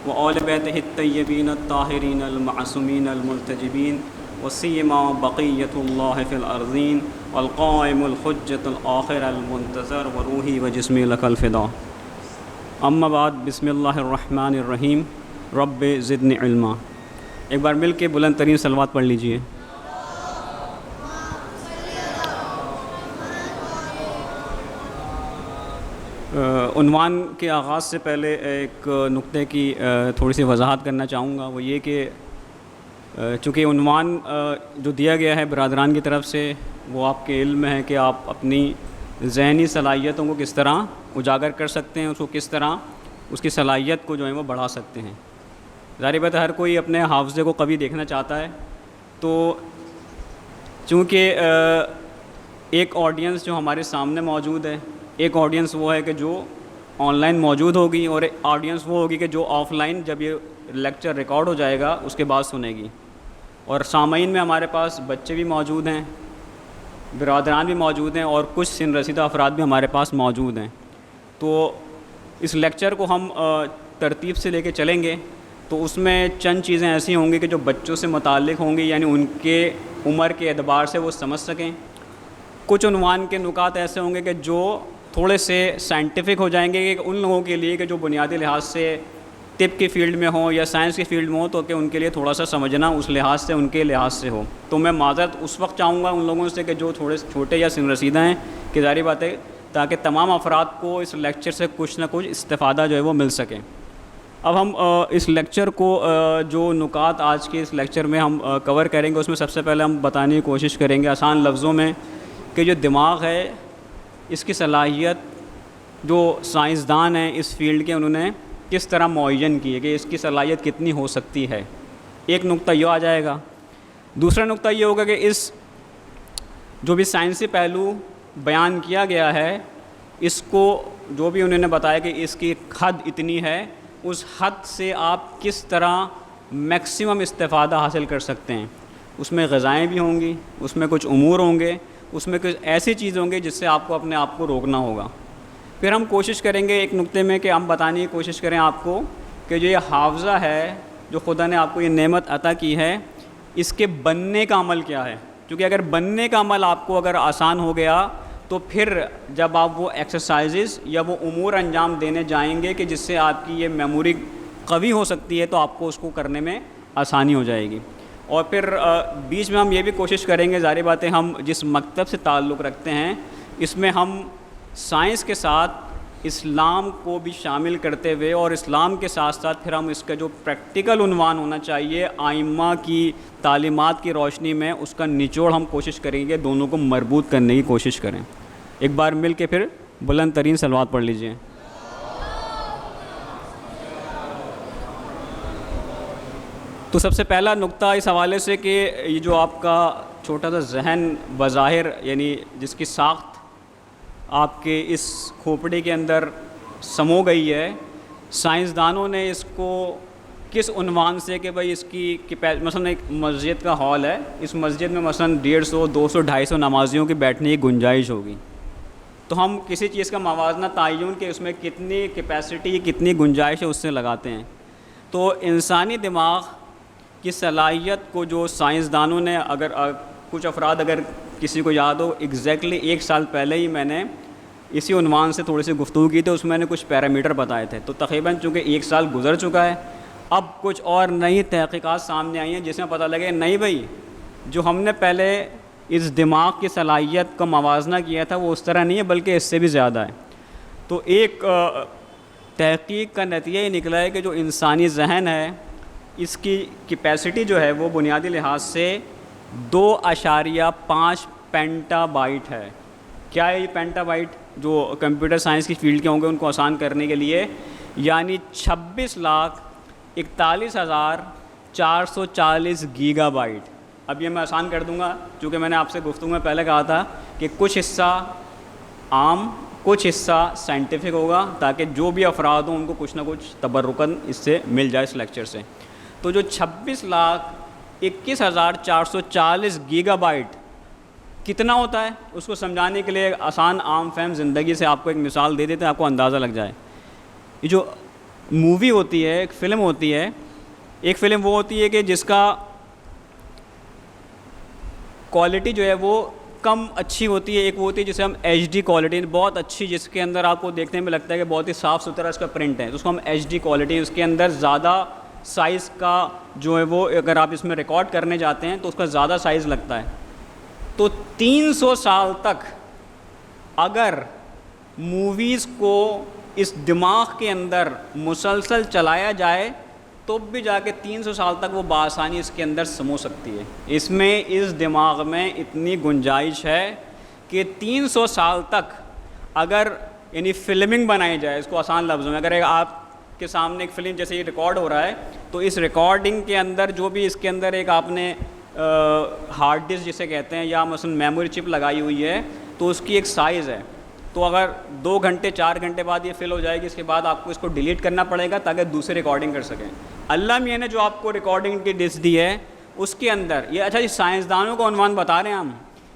وآل بیتہ الطیبین الطاہرین المعصومین المنتجبین وسیما بقیۃ اللہ فی الارضین والقائم الحجۃ الآخر المنتظر وروحی وجسمی لک الفدا. اما بعد، بسم اللہ الرحمن الرحیم. رب زدنی علما. ایک بار مل کے بلند ترین صلوات پڑھ لیجئے. عنوان کے آغاز سے پہلے ایک نقطے کی تھوڑی سی وضاحت کرنا چاہوں گا. وہ یہ کہ چونکہ عنوان جو دیا گیا ہے برادران کی طرف سے، وہ آپ کے علم میں ہے کہ آپ اپنی ذہنی صلاحیتوں کو کس طرح اجاگر کر سکتے ہیں، اس کو کس طرح اس کی صلاحیت کو جو ہے وہ بڑھا سکتے ہیں. ظاہر بات ہے ہر کوئی اپنے حافظے کو کبھی دیکھنا چاہتا ہے. تو چونکہ ایک آڈینس جو ہمارے سامنے موجود ہے، ایک آڈینس وہ ہے کہ جو آن لائن موجود ہوگی، اور ایک آڈینس وہ ہوگی کہ جو آف لائن جب یہ لیکچر ریکارڈ ہو جائے گا اس کے بعد سنے گی. اور سامعین میں ہمارے پاس بچے بھی موجود ہیں، برادران بھی موجود ہیں، اور کچھ سن رسیدہ افراد بھی ہمارے پاس موجود ہیں. تو اس لیکچر کو ہم ترتیب سے لے کے چلیں گے تو اس میں چند چیزیں ایسی ہوں گی کہ جو بچوں سے متعلق ہوں گی، یعنی ان کے عمر کے اعتبار سے وہ سمجھ سکیں. کچھ عنوان کے نکات ایسے ہوں گے کہ جو تھوڑے سے سائنٹیفک ہو جائیں گے کہ ان لوگوں کے لیے کہ جو بنیادی لحاظ سے طب کی فیلڈ میں ہوں یا سائنس کی فیلڈ میں ہوں، تو کہ ان کے لیے تھوڑا سا سمجھنا اس لحاظ سے ان کے لحاظ سے ہو. تو میں معذرت اس وقت چاہوں گا ان لوگوں سے کہ جو تھوڑے چھوٹے یا سن رسیدہ ہیں، کہ ظاہری بات ہے تاکہ تمام افراد کو اس لیکچر سے کچھ نہ کچھ استفادہ جو ہے وہ مل سکے. اب ہم اس لیکچر کو جو نکات آج کے اس لیکچر میں ہم کور کریں گے، اس میں سب سے پہلے ہم بتانے کی کوشش کریں گے آسان لفظوں میں کہ جو دماغ ہے اس کی صلاحیت جو سائنسدان ہیں اس فیلڈ کے، انہوں نے کس طرح معین کی ہے کہ اس کی صلاحیت کتنی ہو سکتی ہے. ایک نقطہ یہ آ جائے گا. دوسرا نقطہ یہ ہوگا کہ اس جو بھی سائنسی پہلو بیان کیا گیا ہے، اس کو جو بھی انہوں نے بتایا کہ اس کی حد اتنی ہے، اس حد سے آپ کس طرح میکسیمم استفادہ حاصل کر سکتے ہیں. اس میں غذائیں بھی ہوں گی، اس میں کچھ امور ہوں گے، اس میں کچھ ایسی چیز ہوں گی جس سے آپ کو اپنے آپ کو روکنا ہوگا. پھر ہم کوشش کریں گے ایک نقطے میں کہ ہم بتانے کی کوشش کریں آپ کو کہ جو یہ حافظہ ہے، جو خدا نے آپ کو یہ نعمت عطا کی ہے، اس کے بننے کا عمل کیا ہے. کیونکہ اگر بننے کا عمل آپ کو اگر آسان ہو گیا تو پھر جب آپ وہ ایکسرسائزز یا وہ امور انجام دینے جائیں گے کہ جس سے آپ کی یہ میموری قوی ہو سکتی ہے، تو آپ کو اس کو کرنے میں آسانی ہو جائے گی. اور پھر بیچ میں ہم یہ بھی کوشش کریں گے، ظاہر بات ہے ہم جس مکتب سے تعلق رکھتے ہیں اس میں ہم سائنس کے ساتھ اسلام کو بھی شامل کرتے ہوئے، اور اسلام کے ساتھ ساتھ پھر ہم اس کا جو پریکٹیکل عنوان ہونا چاہیے آئمہ کی تعلیمات کی روشنی میں، اس کا نچوڑ ہم کوشش کریں گے دونوں کو مربوط کرنے کی کوشش کریں. ایک بار مل کے پھر بلند ترین صلوات پڑھ لیجئے. تو سب سے پہلا نقطہ اس حوالے سے کہ یہ جو آپ کا چھوٹا سا ذہن بظاہر، یعنی جس کی ساخت آپ کے اس کھوپڑی کے اندر سمو گئی ہے، سائنسدانوں نے اس کو کس عنوان سے کہ بھائی اس کی مثلا ایک مسجد کا ہال ہے، اس مسجد میں مثلا 150 200 250 نمازیوں کی بیٹھنے کی گنجائش ہوگی. تو ہم کسی چیز کا موازنہ تعین کہ اس میں کتنی کیپیسٹی، کتنی گنجائش ہے، اس سے لگاتے ہیں. تو انسانی دماغ کی صلاحیت کو جو سائنسدانوں نے، اگر کچھ افراد اگر کسی کو یاد ہو، ایگزیکٹلی 1 سال پہلے ہی میں نے اسی عنوان سے تھوڑی سی گفتگو کی تھی، اس میں نے کچھ پیرامیٹر بتائے تھے. تو تقریباً چونکہ 1 سال گزر چکا ہے، اب کچھ اور نئی تحقیقات سامنے آئی ہیں جس میں پتہ لگے نہیں بھائی جو ہم نے پہلے اس دماغ کی صلاحیت کا موازنہ کیا تھا وہ اس طرح نہیں ہے، بلکہ اس سے بھی زیادہ ہے. تو ایک تحقیق کا نتیجہ یہ نکلا ہے کہ جو انسانی ذہن ہے اس کی کیپیسٹی جو ہے وہ بنیادی لحاظ سے 2.5 پینٹا بائٹ ہے. کیا ہے یہ پینٹا بائٹ؟ جو کمپیوٹر سائنس کی فیلڈ کے ہوں گے ان کو آسان کرنے کے لیے، یعنی 26,41,440 گیگا بائٹ. اب یہ میں آسان کر دوں گا چونکہ میں نے آپ سے گفتگو میں پہلے کہا تھا کہ کچھ حصہ عام، کچھ حصہ سائنٹیفک ہوگا تاکہ جو بھی افراد ہوں ان کو کچھ نہ کچھ تبرکاً اس سے مل جائے اس لیکچر سے. تو جو 26,21,440 گیگا بائٹ کتنا ہوتا ہے اس کو سمجھانے کے لیے آسان عام فہم زندگی سے آپ کو ایک مثال دے دیتے ہیں، آپ کو اندازہ لگ جائے. یہ جو مووی ہوتی ہے، ایک فلم ہوتی ہے. ایک فلم وہ ہوتی ہے کہ جس کا کوالٹی جو ہے وہ کم اچھی ہوتی ہے، ایک وہ ہوتی ہے جسے ہم ایچ ڈی کوالٹی، بہت اچھی، جس کے اندر آپ کو دیکھنے میں لگتا ہے کہ بہت ہی صاف ستھرا اس کا پرنٹ ہے، تو اس کو ہم ایچ ڈی کوالٹی. اس کے اندر زیادہ سائز کا جو ہے وہ اگر آپ اس میں ریکارڈ کرنے جاتے ہیں تو اس کا زیادہ سائز لگتا ہے. تو 300 سال تک اگر موویز کو اس دماغ کے اندر مسلسل چلایا جائے تو بھی جا کے 300 سال تک وہ بآسانی اس کے اندر سمو سکتی ہے. اس میں اس دماغ میں اتنی گنجائش ہے کہ 300 سال تک اگر یعنی فلمنگ بنائی جائے، اس کو آسان لفظوں میں، اگر آپ کے سامنے ایک فلم جیسے یہ ریکارڈ ہو رہا ہے تو اس ریکارڈنگ کے اندر جو بھی اس کے اندر ایک آپ نے ہارڈ ڈسک جسے کہتے ہیں یا مثلا میموری چپ لگائی ہوئی ہے تو اس کی ایک سائز ہے. تو اگر 2 گھنٹے 4 گھنٹے بعد یہ فل ہو جائے گی، اس کے بعد آپ کو اس کو ڈیلیٹ کرنا پڑے گا تاکہ دوسرے ریکارڈنگ کر سکیں. اللہ میاں نے جو آپ کو ریکارڈنگ کی ڈسک دی ہے اس کے اندر یہ اچھا جی سائنسدانوں کا عنوان بتا رہے ہیں ہم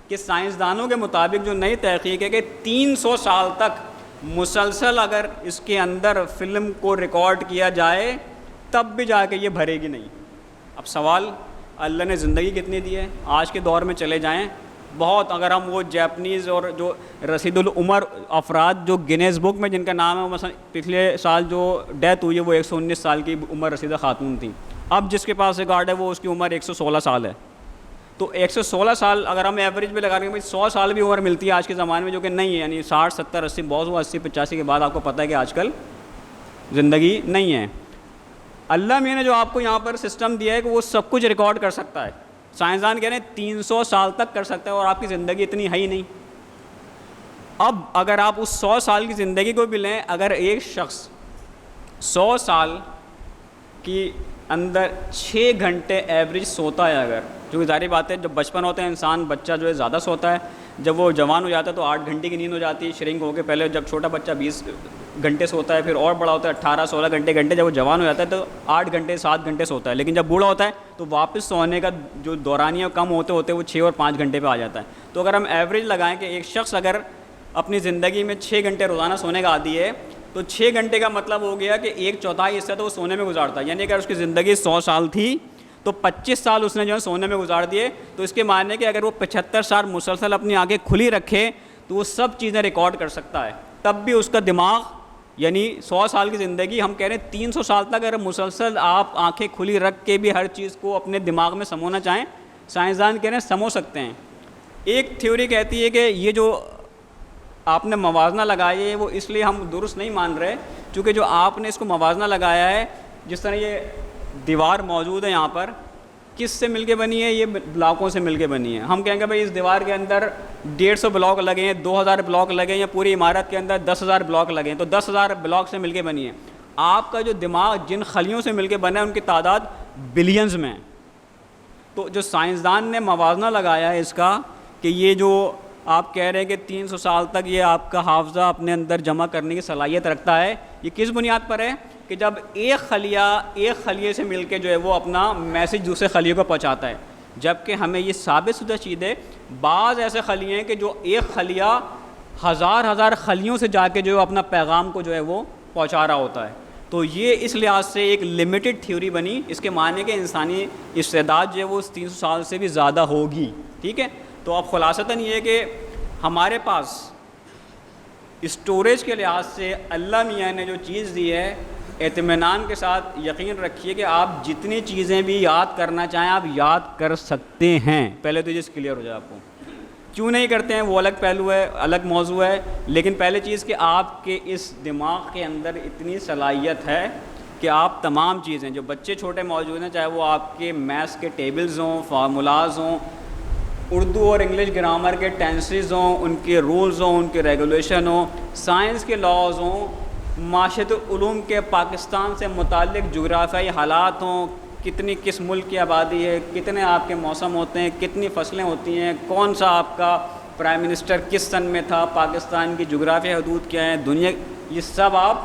کہ سائنسدانوں کے مطابق جو نئی تحقیق ہے کہ 300 سال تک مسلسل اگر اس کے اندر فلم کو ریکارڈ کیا جائے تب بھی جا کے یہ بھرے گی نہیں. اب سوال، اللہ نے زندگی کتنی دی ہے؟ آج کے دور میں چلے جائیں بہت، اگر ہم وہ جیپنیز اور جو رسید العمر افراد جو گنیز بک میں جن کا نام ہے، مثلا پچھلے سال جو ڈیتھ ہوئی ہے وہ 119 سال کی عمر رسیدہ خاتون تھیں. اب جس کے پاس ریکارڈ ہے وہ اس کی عمر 116 سال ہے. تو 116 سال اگر ہم ایوریج پہ لگا رہے ہیں 100 سال بھی عمر ملتی ہے آج کے زمانے میں، جو کہ نہیں ہے، یعنی 60 70 80 بہت ہوا 80 85 کے بعد آپ کو پتہ ہے کہ آج کل زندگی نہیں ہے. اللہ میاں نے جو آپ کو یہاں پر سسٹم دیا ہے کہ وہ سب کچھ ریکارڈ کر سکتا ہے. سائنسدان کہہ رہے ہیں 300 سال تک کر سکتا ہے اور آپ کی زندگی اتنی ہے ہی نہیں. اب اگر آپ اس 100 سال کی زندگی کو بھی لیں، اگر ایک شخص 100 سال کی اندر 6 گھنٹے ایوریج سوتا ہے، اگر جو ظاہری بات ہے جب بچپن ہوتا ہے انسان بچہ جو ہے زیادہ سوتا ہے، جب وہ جوان ہو جاتا ہے تو 8 گھنٹے کی نیند ہو جاتی ہے شرنک ہو کے. پہلے جب چھوٹا بچہ 20 گھنٹے سوتا ہے، پھر اور بڑا ہوتا ہے 18 16 گھنٹے. جب وہ جوان ہو جاتا ہے تو 8 گھنٹے 7 گھنٹے سوتا ہے، لیکن جب بوڑھا ہوتا ہے تو واپس سونے کا جو دورانیہ کم ہوتے ہوتے وہ 6 اور 5 گھنٹے پہ آ جاتا ہے. تو اگر ہم ایوریج لگائیں کہ ایک شخص اگر اپنی زندگی میں 6 گھنٹے روزانہ سونے کا عادی ہے تو 6 گھنٹے کا مطلب ہو گیا کہ 1/4 حصہ تو وہ سونے میں گزارتا ہے. یعنی اگر اس کی زندگی 100 سال تھی تو 25 سال اس نے جو ہے سونے میں گزار دیے. تو اس کے معنی کہ اگر وہ 75 سال مسلسل اپنی آنکھیں کھلی رکھے تو وہ سب چیزیں ریکارڈ کر سکتا ہے. تب بھی اس کا دماغ یعنی 100 سال کی زندگی، ہم کہہ رہے ہیں 300 سال تک اگر مسلسل آپ آنکھیں کھلی رکھ کے بھی ہر چیز کو اپنے دماغ میں سمونا چاہیں، سائنسدان کہہ رہے ہیں سمو سکتے ہیں. ایک تھیوری کہتی ہے کہ یہ جو آپ نے موازنہ لگایا ہے وہ اس لیے ہم درست نہیں مان رہے چونکہ جو آپ نے اس کو موازنہ لگایا ہے، جس طرح یہ دیوار موجود ہے یہاں پر، کس سے مل کے بنی ہے؟ یہ بلاکوں سے مل کے بنی ہے. ہم کہیں گے بھائی اس دیوار کے اندر 150 بلاک لگے ہیں، 2000 بلاک لگے ہیں، یا پوری عمارت کے اندر 10,000 بلاک لگے ہیں تو 10,000 بلاک سے مل کے بنی ہے. آپ کا جو دماغ جن خلیوں سے مل کے بنا ہے ان کی تعداد بلینز میں ہے. تو جو سائنسدان نے موازنہ لگایا ہے اس کا کہ یہ جو آپ کہہ رہے ہیں کہ 300 سال تک یہ آپ کا حافظہ اپنے اندر جمع کرنے کی صلاحیت رکھتا ہے، یہ کس بنیاد پر ہے؟ کہ جب ایک خلیے سے مل کے جو ہے وہ اپنا میسج دوسرے خلیے کو پہنچاتا ہے. جبکہ ہمیں یہ ثابت شدہ چیز ہے بعض ایسے خلیے ہیں کہ جو ایک خلیہ ہزار خلیوں سے جا کے جو ہے اپنا پیغام کو جو ہے وہ پہنچا رہا ہوتا ہے. تو یہ اس لحاظ سے ایک لمیٹڈ تھیوری بنی. اس کے معنی کہ انسانی استعداد جو ہے وہ 300 سال سے بھی زیادہ ہوگی. ٹھیک ہے، تو اب خلاصتاً یہ ہے کہ ہمارے پاس اسٹوریج کے لحاظ سے اللہ میاں نے جو چیز دی ہے، اطمینان کے ساتھ یقین رکھیے کہ آپ جتنی چیزیں بھی یاد کرنا چاہیں آپ یاد کر سکتے ہیں. پہلے تو یہ کلیئر ہو جائے آپ کو. کیوں نہیں کرتے ہیں وہ الگ پہلو ہے، الگ موضوع ہے، لیکن پہلے چیز کہ آپ کے اس دماغ کے اندر اتنی صلاحیت ہے کہ آپ تمام چیزیں جو بچے چھوٹے موجود ہیں، چاہے وہ آپ کے میتھس کے ٹیبلز ہوں، فارمولاز ہوں، اردو اور انگلش گرامر کے ٹینسز ہوں، ان کے رولز ہوں، ان کے ریگولیشن ہوں، سائنس کے لاز ہوں، معاشرت علوم کے پاکستان سے متعلق جغرافیائی حالات ہوں، کس ملک کی آبادی ہے، کتنے آپ کے موسم ہوتے ہیں، کتنی فصلیں ہوتی ہیں، کون سا آپ کا پرائم منسٹر کس سن میں تھا، پاکستان کی جغرافیائی حدود کیا ہیں، دنیا، یہ سب آپ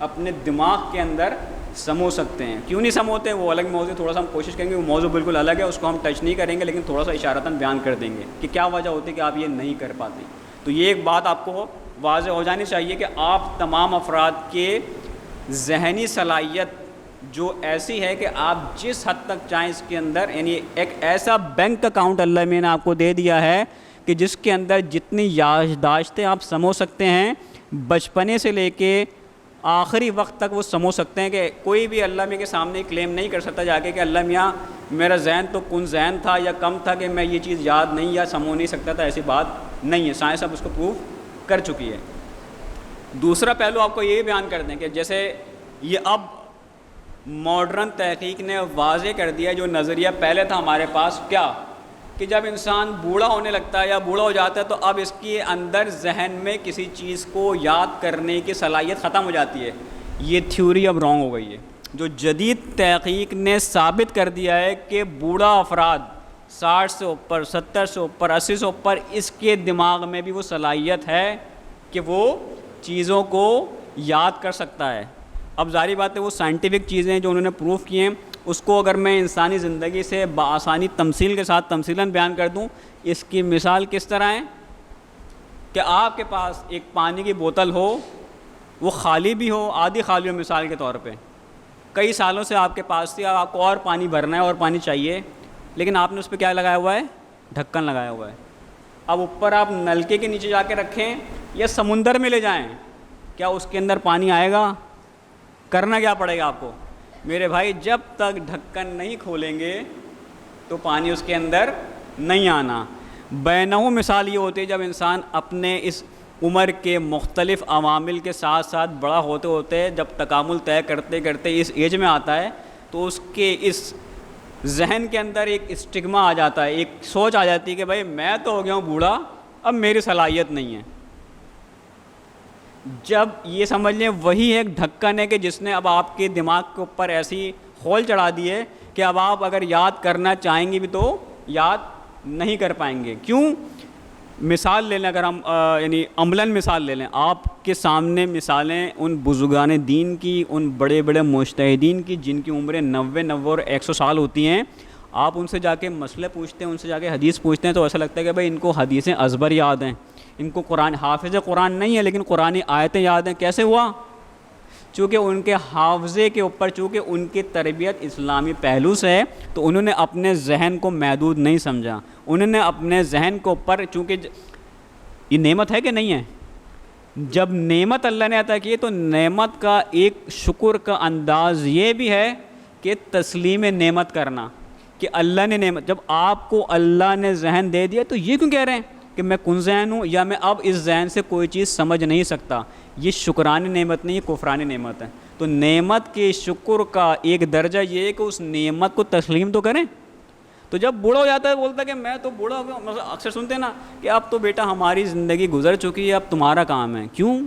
اپنے دماغ کے اندر سمو سکتے ہیں. کیوں نہیں سموتے وہ الگ موضوع، تھوڑا سا ہم کوشش کریں گے. وہ موضوع بالکل الگ ہے، اس کو ہم ٹچ نہیں کریں گے، لیکن تھوڑا سا اشارتاً بیان کر دیں گے کہ کیا وجہ ہوتی ہے کہ آپ یہ نہیں کر پاتے. تو یہ ایک بات آپ کو واضح ہو جانی چاہیے کہ آپ تمام افراد کے ذہنی صلاحیت جو ایسی ہے کہ آپ جس حد تک چاہیں اس کے اندر، یعنی ایک ایسا بینک اکاؤنٹ اللہ میں نے آپ کو دے دیا ہے کہ جس کے اندر جتنی یادداشتیں آپ سمو سکتے ہیں بچپنے سے لے کے آخری وقت تک وہ سمو سکتے ہیں، کہ کوئی بھی اللہ میاں کے سامنے کلیم نہیں کر سکتا جا کے کہ اللہ میاں میرا ذہن تو کن ذہن تھا یا کم تھا کہ میں یہ چیز یاد نہیں یا سمو نہیں سکتا تھا، ایسی بات نہیں ہے، سائنس اب اس کو پروف کر چکی ہے۔ دوسرا پہلو آپ کو یہ بیان کر دیں کہ جیسے یہ اب ماڈرن تحقیق نے واضح کر دیا جو نظریہ پہلے تھا ہمارے پاس، کیا کہ جب انسان بوڑھا ہونے لگتا ہے یا بوڑھا ہو جاتا ہے تو اب اس کے اندر ذہن میں کسی چیز کو یاد کرنے کی صلاحیت ختم ہو جاتی ہے۔ یہ تھیوری اب رانگ ہو گئی ہے۔ جو جدید تحقیق نے ثابت کر دیا ہے کہ بوڑھا افراد 60 سے اوپر، 70 سے اوپر، 80 سے اوپر اس کے دماغ میں بھی وہ صلاحیت ہے کہ وہ چیزوں کو یاد کر سکتا ہے۔ اب ظاہری بات ہے وہ سائنٹیفک چیزیں جو انہوں نے پروف کی ہیں اس کو اگر میں انسانی زندگی سے بآسانی تمثیل کے ساتھ تمثیلاً بیان کر دوں، اس کی مثال کس طرح ہے کہ آپ کے پاس ایک پانی کی بوتل ہو، وہ خالی بھی ہو، آدھی خالی ہو، مثال کے طور پہ کئی سالوں سے آپ کے پاس تھی، آپ کو اور پانی بھرنا ہے اور پانی چاہیے، لیکن آپ نے اس پہ کیا لگایا ہوا ہے؟ ڈھکن لگایا ہوا ہے۔ اب اوپر آپ نلکے کے نیچے جا کے رکھیں یا سمندر میں لے جائیں، کیا اس کے اندر پانی آئے گا؟ کرنا کیا پڑے گا آپ کو میرے بھائی؟ جب تک ڈھکن نہیں کھولیں گے تو پانی اس کے اندر نہیں آنا۔ بینہو مثال یہ ہوتی ہے جب انسان اپنے اس عمر کے مختلف عوامل کے ساتھ ساتھ بڑا ہوتے ہوتے جب تکامل طے کرتے کرتے اس ایج میں آتا ہے تو اس کے اس ذہن کے اندر ایک اسٹگما آ جاتا ہے، ایک سوچ آ جاتی ہے کہ بھائی میں تو ہو گیا ہوں بوڑھا، اب میری صلاحیت نہیں ہے۔ جب یہ سمجھ لیں وہی ایک ڈھکن ہے کہ جس نے اب آپ کے دماغ کے اوپر ایسی خول چڑھا دی ہے کہ اب آپ اگر یاد کرنا چاہیں گے بھی تو یاد نہیں کر پائیں گے۔ کیوں؟ مثال لے لیں، اگر ہم یعنی عملاً مثال لے لیں، آپ کے سامنے مثالیں ان بزرگان دین کی، ان بڑے بڑے مجتہدین کی جن کی عمریں 90 اور 100 سال ہوتی ہیں، آپ ان سے جا کے مسئلے پوچھتے ہیں، ان سے جا کے حدیث پوچھتے ہیں تو ایسا لگتا ہے کہ بھائی ان کو حدیثیں ازبر یاد ہیں، ان کو قرآن، حافظ قرآن نہیں ہے لیکن قرآنی آیتیں یاد ہیں۔ کیسے ہوا؟ چونکہ ان کے حافظے کے اوپر، چونکہ ان کی تربیت اسلامی پہلو سے ہے تو انہوں نے اپنے ذہن کو محدود نہیں سمجھا، انہوں نے اپنے ذہن کے اوپر، چونکہ یہ نعمت ہے کہ نہیں ہے، جب نعمت اللہ نے عطا کی تو نعمت کا ایک شکر کا انداز یہ بھی ہے کہ تسلیم نعمت کرنا، کہ اللہ نے نعمت، جب آپ کو اللہ نے ذہن دے دیا تو یہ کیوں کہہ رہے ہیں کہ میں کن ذہن ہوں یا میں اب اس ذہن سے کوئی چیز سمجھ نہیں سکتا؟ یہ شکرانی نعمت نہیں، یہ کفرانی نعمت ہے۔ تو نعمت کے شکر کا ایک درجہ یہ ہے کہ اس نعمت کو تسلیم تو کریں۔ تو جب بوڑھا ہو جاتا ہے بولتا ہے کہ میں تو بوڑھا ہو گیا، مثلا اکثر سنتے ہیں نا کہ اب تو بیٹا ہماری زندگی گزر چکی ہے، اب تمہارا کام ہے۔ کیوں؟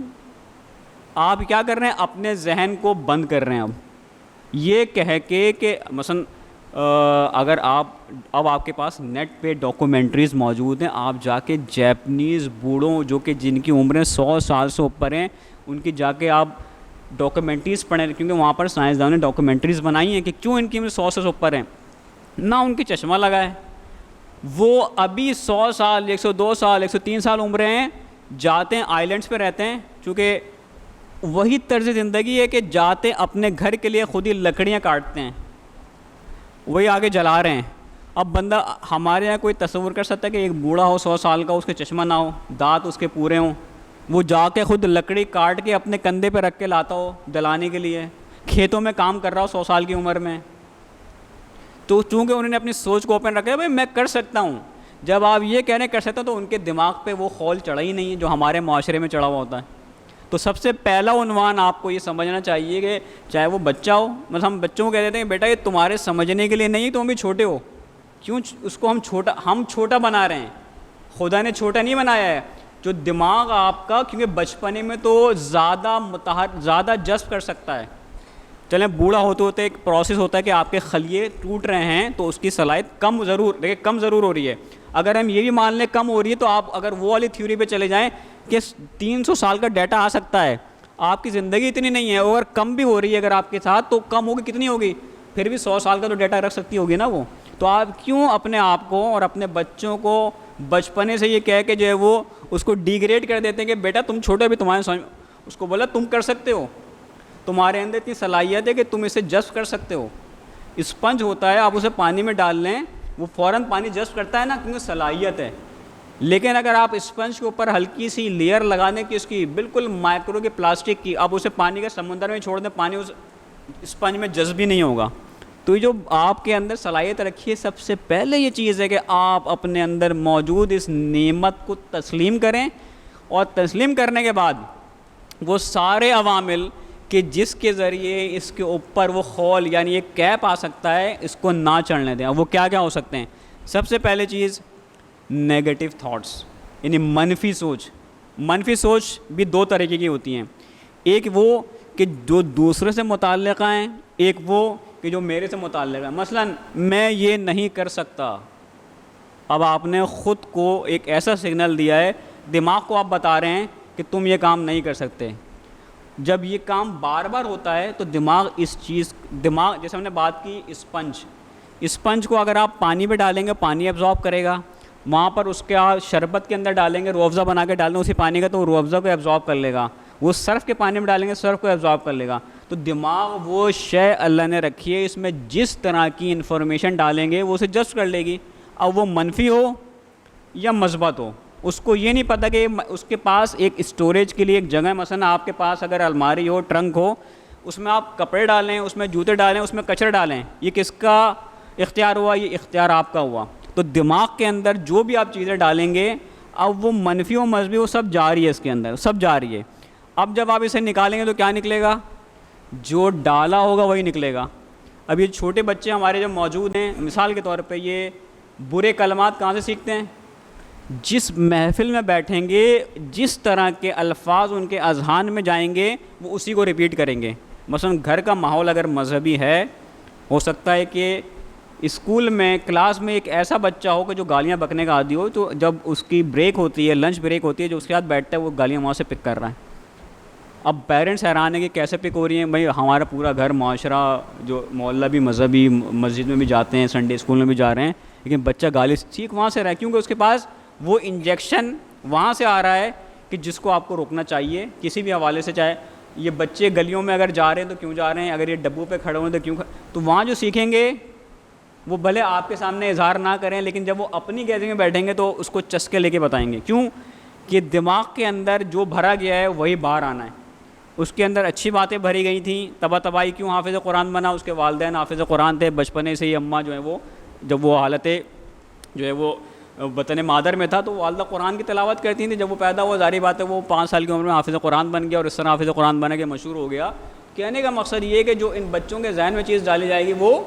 آپ کیا کر رہے ہیں؟ اپنے ذہن کو بند کر رہے ہیں۔ اب یہ کہہ کے کہ مثلا اگر آپ کے پاس نیٹ پہ ڈاکومنٹریز موجود ہیں، آپ جا کے جیپنیز بوڑھوں جو کہ جن کی عمریں 100 سال سے اوپر ہیں ان کی جا کے آپ ڈاکومنٹریز پڑھیں، کیونکہ وہاں پر سائنسدانوں نے ڈاکومنٹریز بنائی ہیں کہ کیوں ان کی عمر 100 سے اوپر ہیں۔ نہ ان کی چشمہ لگا ہے، وہ ابھی 100 سال، 102 سال، 103 سال عمریں ہیں، جاتے ہیں آئیلینڈس پہ رہتے ہیں، چونکہ وہی طرز زندگی ہے کہ جاتے اپنے گھر کے لیے خود ہی لکڑیاں کاٹتے ہیں، وہی آگے جلا رہے ہیں۔ اب بندہ ہمارے یہاں کوئی تصور کر سکتا ہے کہ ایک بوڑھا ہو 100 سال کا، اس کے چشمہ نہ ہو، دانت اس کے پورے ہوں، وہ جا کے خود لکڑی کاٹ کے اپنے کندھے پہ رکھ کے لاتا ہو جلانے کے لیے، کھیتوں میں کام کر رہا ہو 100 سال کی عمر میں؟ تو چونکہ انہوں نے اپنی سوچ کو اوپن رکھا ہے بھائی میں کر سکتا ہوں، جب آپ یہ کہنے کر سکتے ہو تو ان کے دماغ پہ وہ خول چڑھا ہی نہیں ہے جو ہمارے معاشرے میں چڑھا ہوا ہوتا ہے۔ تو سب سے پہلا عنوان آپ کو یہ سمجھنا چاہیے کہ چاہے وہ بچہ ہو، مثلا ہم بچوں کو کہہ دیتے ہیں بیٹا یہ تمہارے سمجھنے کے لیے نہیں، تم بھی چھوٹے ہو، کیوں اس کو ہم چھوٹا بنا رہے ہیں؟ خدا نے چھوٹا نہیں بنایا ہے، جو دماغ آپ کا، کیونکہ بچپنے میں تو زیادہ جذب کر سکتا ہے۔ چلیں بوڑھا ہوتے ہوتے ایک پروسیس ہوتا ہے کہ آپ کے خلیے ٹوٹ رہے ہیں تو اس کی صلاحیت کم ضرور ہو رہی ہے۔ اگر ہم یہ بھی مان لیں کم ہو رہی ہے تو آپ اگر وہ والی تھیوری پہ چلے جائیں کہ 300 سال کا ڈیٹا آ سکتا ہے، آپ کی زندگی اتنی نہیں ہے، اگر کم بھی ہو رہی ہے اگر آپ کے ساتھ تو کم ہوگی، کتنی ہوگی؟ پھر بھی 100 سال کا تو ڈیٹا رکھ سکتی ہوگی نا وہ۔ تو آپ کیوں اپنے آپ کو اور اپنے بچوں کو بچپنے سے یہ کہہ کے جو ہے وہ اس کو ڈیگریڈ کر دیتے ہیں کہ بیٹا تم چھوٹے، بھی تمہارے سمجھ، اس کو بولا تم کر سکتے ہو۔ تمہارے اندر اتنی صلاحیت ہے کہ تم اسے جذب کر سکتے ہو. اسپنج ہوتا ہے, آپ اسے پانی میں ڈال لیں وہ فوراً پانی جذب کرتا ہے نا, کیونکہ صلاحیت ہے. لیکن اگر آپ اسپنج کے اوپر ہلکی سی لیئر لگانے کی اس کی بالکل مائکرو کی پلاسٹک کی, آپ اسے پانی کے سمندر میں چھوڑ دیں, پانی اس اسپنج میں جذب ہی نہیں ہوگا. تو یہ جو آپ کے اندر صلاحیت رکھی ہے, سب سے پہلے یہ چیز ہے کہ آپ اپنے اندر موجود اس نعمت کو تسلیم کریں, اور تسلیم کرنے کے بعد وہ سارے عوامل کہ جس کے ذریعے اس کے اوپر وہ خول یعنی ایک کیپ آ سکتا ہے, اس کو نہ چڑھنے دیں. وہ کیا کیا ہو سکتے ہیں؟ سب سے پہلے چیز نیگیٹو تھاٹس, یعنی منفی سوچ. منفی سوچ بھی دو طریقے کی ہوتی ہیں, ایک وہ کہ جو دوسرے سے متعلقہ ہیں, ایک وہ کہ جو میرے سے متعلق ہے. مثلا میں یہ نہیں کر سکتا, اب آپ نے خود کو ایک ایسا سگنل دیا ہے, دماغ کو آپ بتا رہے ہیں کہ تم یہ کام نہیں کر سکتے. جب یہ کام بار بار ہوتا ہے تو دماغ جیسے ہم نے بات کی اسپنج کو اگر آپ پانی پہ ڈالیں گے پانی ایبزارب کرے گا, وہاں پر اس کے شربت کے اندر ڈالیں گے, روح افزا بنا کے ڈالیں اسی پانی کا, تو روح افزا کو ایبزارب کر لے گا. وہ سرف کے پانی میں ڈالیں گے, سرف کو ایبزارب کر لے گا. تو دماغ وہ شے اللہ نے رکھی ہے, اس میں جس طرح کی انفارمیشن ڈالیں گے وہ اسے جذب کر لے گی. اب وہ منفی ہو یا مثبت ہو, اس کو یہ نہیں پتہ کہ اس کے پاس ایک اسٹوریج کے لیے ایک جگہ ہے. مثلا آپ کے پاس اگر الماری ہو, ٹرنک ہو, اس میں آپ کپڑے ڈالیں, اس میں جوتے ڈالیں, اس میں کچرا ڈالیں, یہ کس کا اختیار ہوا؟ یہ اختیار آپ کا ہوا. تو دماغ کے اندر جو بھی آپ چیزیں ڈالیں گے, اب وہ منفی و مثبت وہ سب جاری ہے, اس کے اندر سب جاری ہے. اب جب آپ اسے نکالیں گے تو کیا نکلے گا؟ جو ڈالا ہوگا وہی نکلے گا. اب یہ چھوٹے بچے ہمارے جو موجود ہیں, مثال کے طور پہ یہ برے کلمات کہاں سے سیکھتے ہیں؟ جس محفل میں بیٹھیں گے, جس طرح کے الفاظ ان کے اذہان میں جائیں گے وہ اسی کو ریپیٹ کریں گے. مثلا گھر کا ماحول اگر مذہبی ہے, ہو سکتا ہے کہ اسکول میں کلاس میں ایک ایسا بچہ ہو کہ جو گالیاں بکنے کا عادی ہو, تو جب اس کی بریک ہوتی ہے, لنچ بریک ہوتی ہے, جو اس کے ساتھ بیٹھتا ہے وہ گالیاں وہاں سے پک کر رہا ہے. اب پیرنٹس حیران ہیں کہ کیسے پک ہو رہی ہیں. بھائی ہمارا پورا گھر معاشرہ جو محلہ بھی مذہبی, مسجد میں بھی جاتے ہیں, سنڈے اسکول میں بھی جا رہے ہیں, لیکن بچہ گالی سیکھ وہاں سے رہا ہے, کیونکہ اس کے پاس وہ انجیکشن وہاں سے آ رہا ہے کہ جس کو آپ کو روکنا چاہیے کسی بھی حوالے سے. چاہے یہ بچے گلیوں میں اگر جا رہے ہیں تو کیوں جا رہے ہیں, اگر یہ ڈبوں پہ کھڑے ہوئے تو کیوں, تو وہاں جو سیکھیں گے وہ بھلے آپ کے سامنے اظہار نہ کریں, لیکن جب وہ اپنی گیدرنگ میں بیٹھیں گے تو اس کو چسکے لے کے بتائیں گے. کیوں کہ دماغ کے اندر جو بھرا گیا ہے وہی باہر آنا ہے. اس کے اندر اچھی باتیں بھری گئی تھیں, تباہی کیوں حافظ قرآن بنا, اس کے والدین حافظ قرآن تھے, بچپنے سے ہی اماں جو ہے وہ جب وہ حالت جو ہے وہ وطن مادر میں تھا تو والدہ قرآن کی تلاوت کرتی تھیں. جب وہ پیدا ہوا ظاہری بات ہے وہ 5 سال کی عمر میں حافظ قرآن بن گیا, اور اس طرح حافظ قرآن بنا کے مشہور ہو گیا. کہنے کا مقصد یہ ہے کہ جو ان بچوں کے ذہن میں چیز ڈالی جائے گی وہ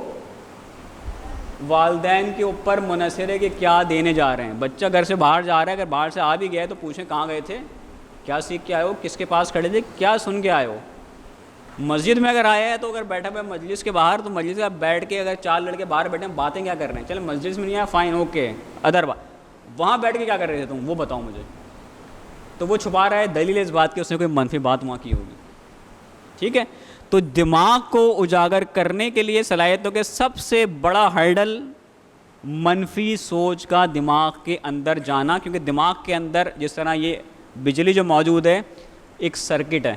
والدین کے اوپر منحصر ہے کہ کیا دینے جا رہے ہیں. بچہ گھر سے باہر جا رہا ہے, اگر باہر سے آ بھی گیا ہے تو پوچھیں کہاں گئے تھے, کیا سیکھ کے آئے ہو, کس کے پاس کھڑے تھے, کیا سن کے آئے ہو. مسجد میں اگر آیا ہے تو اگر بیٹھا ہوا مجلس کے باہر, تو مجلس میں بیٹھ کے اگر 4 لڑکے باہر بیٹھے ہیں باتیں کیا کر رہے ہیں, چلے مجلس میں نہیں آیا فائن اوکے, ادر بات وہاں بیٹھ کے کیا کر رہے تھے تم, وہ بتاؤ مجھے. تو وہ چھپا رہا ہے, دلیل اس بات کی اس نے کوئی منفی بات وہاں کی ہوگی. ٹھیک ہے, تو دماغ کو اجاگر کرنے کے لیے صلاحیتوں کے سب سے بڑا ہرڈل منفی سوچ کا دماغ کے اندر جانا. کیونکہ دماغ کے اندر جس طرح یہ بجلی جو موجود ہے ایک سرکٹ ہے,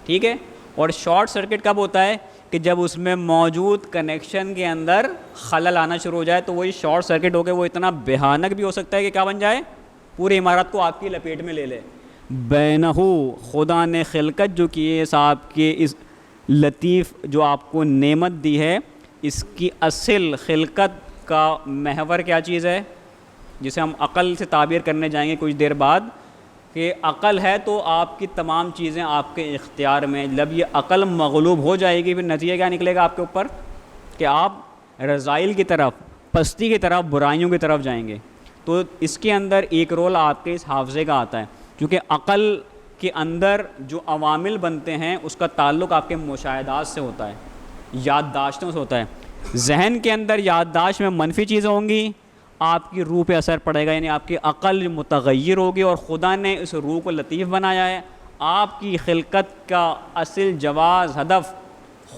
ٹھیک ہے, اور شارٹ سرکٹ کب ہوتا ہے کہ جب اس میں موجود کنیکشن کے اندر خلل آنا شروع ہو جائے, تو وہی شارٹ سرکٹ ہو کے وہ اتنا بھیانک بھی ہو سکتا ہے کہ کیا بن جائے, پوری عمارت کو آپ کی لپیٹ میں لے لے. بینہو خدا نے خلقت جو کی ہے, آپ کے اس لطیف جو آپ کو نعمت دی ہے, اس کی اصل خلقت کا محور کیا چیز ہے, جسے ہم عقل سے تعبیر کرنے جائیں گے کچھ دیر بعد, کہ عقل ہے تو آپ کی تمام چیزیں آپ کے اختیار میں. جب یہ عقل مغلوب ہو جائے گی پھر نتیجہ کیا نکلے گا آپ کے اوپر, کہ آپ رذائل کی طرف, پستی کی طرف, برائیوں کی طرف جائیں گے. تو اس کے اندر ایک رول آپ کے اس حافظے کا آتا ہے, کیونکہ عقل کے اندر جو عوامل بنتے ہیں اس کا تعلق آپ کے مشاہدات سے ہوتا ہے, یادداشتوں سے ہوتا ہے. ذہن کے اندر یادداشت میں منفی چیزیں ہوں گی, آپ کی روح پہ اثر پڑے گا, یعنی آپ کی عقل متغیر ہوگی, اور خدا نے اس روح کو لطیف بنایا ہے. آپ کی خلقت کا اصل جواز ہدف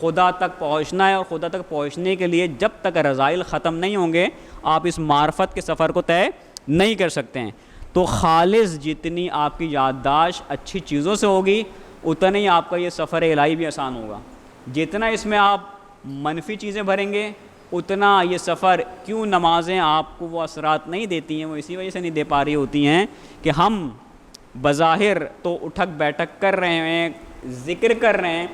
خدا تک پہنچنا ہے, اور خدا تک پہنچنے کے لیے جب تک رذائل ختم نہیں ہوں گے آپ اس معرفت کے سفر کو طے نہیں کر سکتے ہیں. تو خالص جتنی آپ کی یادداشت اچھی چیزوں سے ہوگی, اتنا ہی آپ کا یہ سفر الہی بھی آسان ہوگا. جتنا اس میں آپ منفی چیزیں بھریں گے اتنا یہ سفر, کیوں نمازیں آپ کو وہ اثرات نہیں دیتی ہیں, وہ اسی وجہ سے نہیں دے پا رہی ہوتی ہیں کہ ہم بظاہر تو اٹھک بیٹھک کر رہے ہیں, ذکر کر رہے ہیں,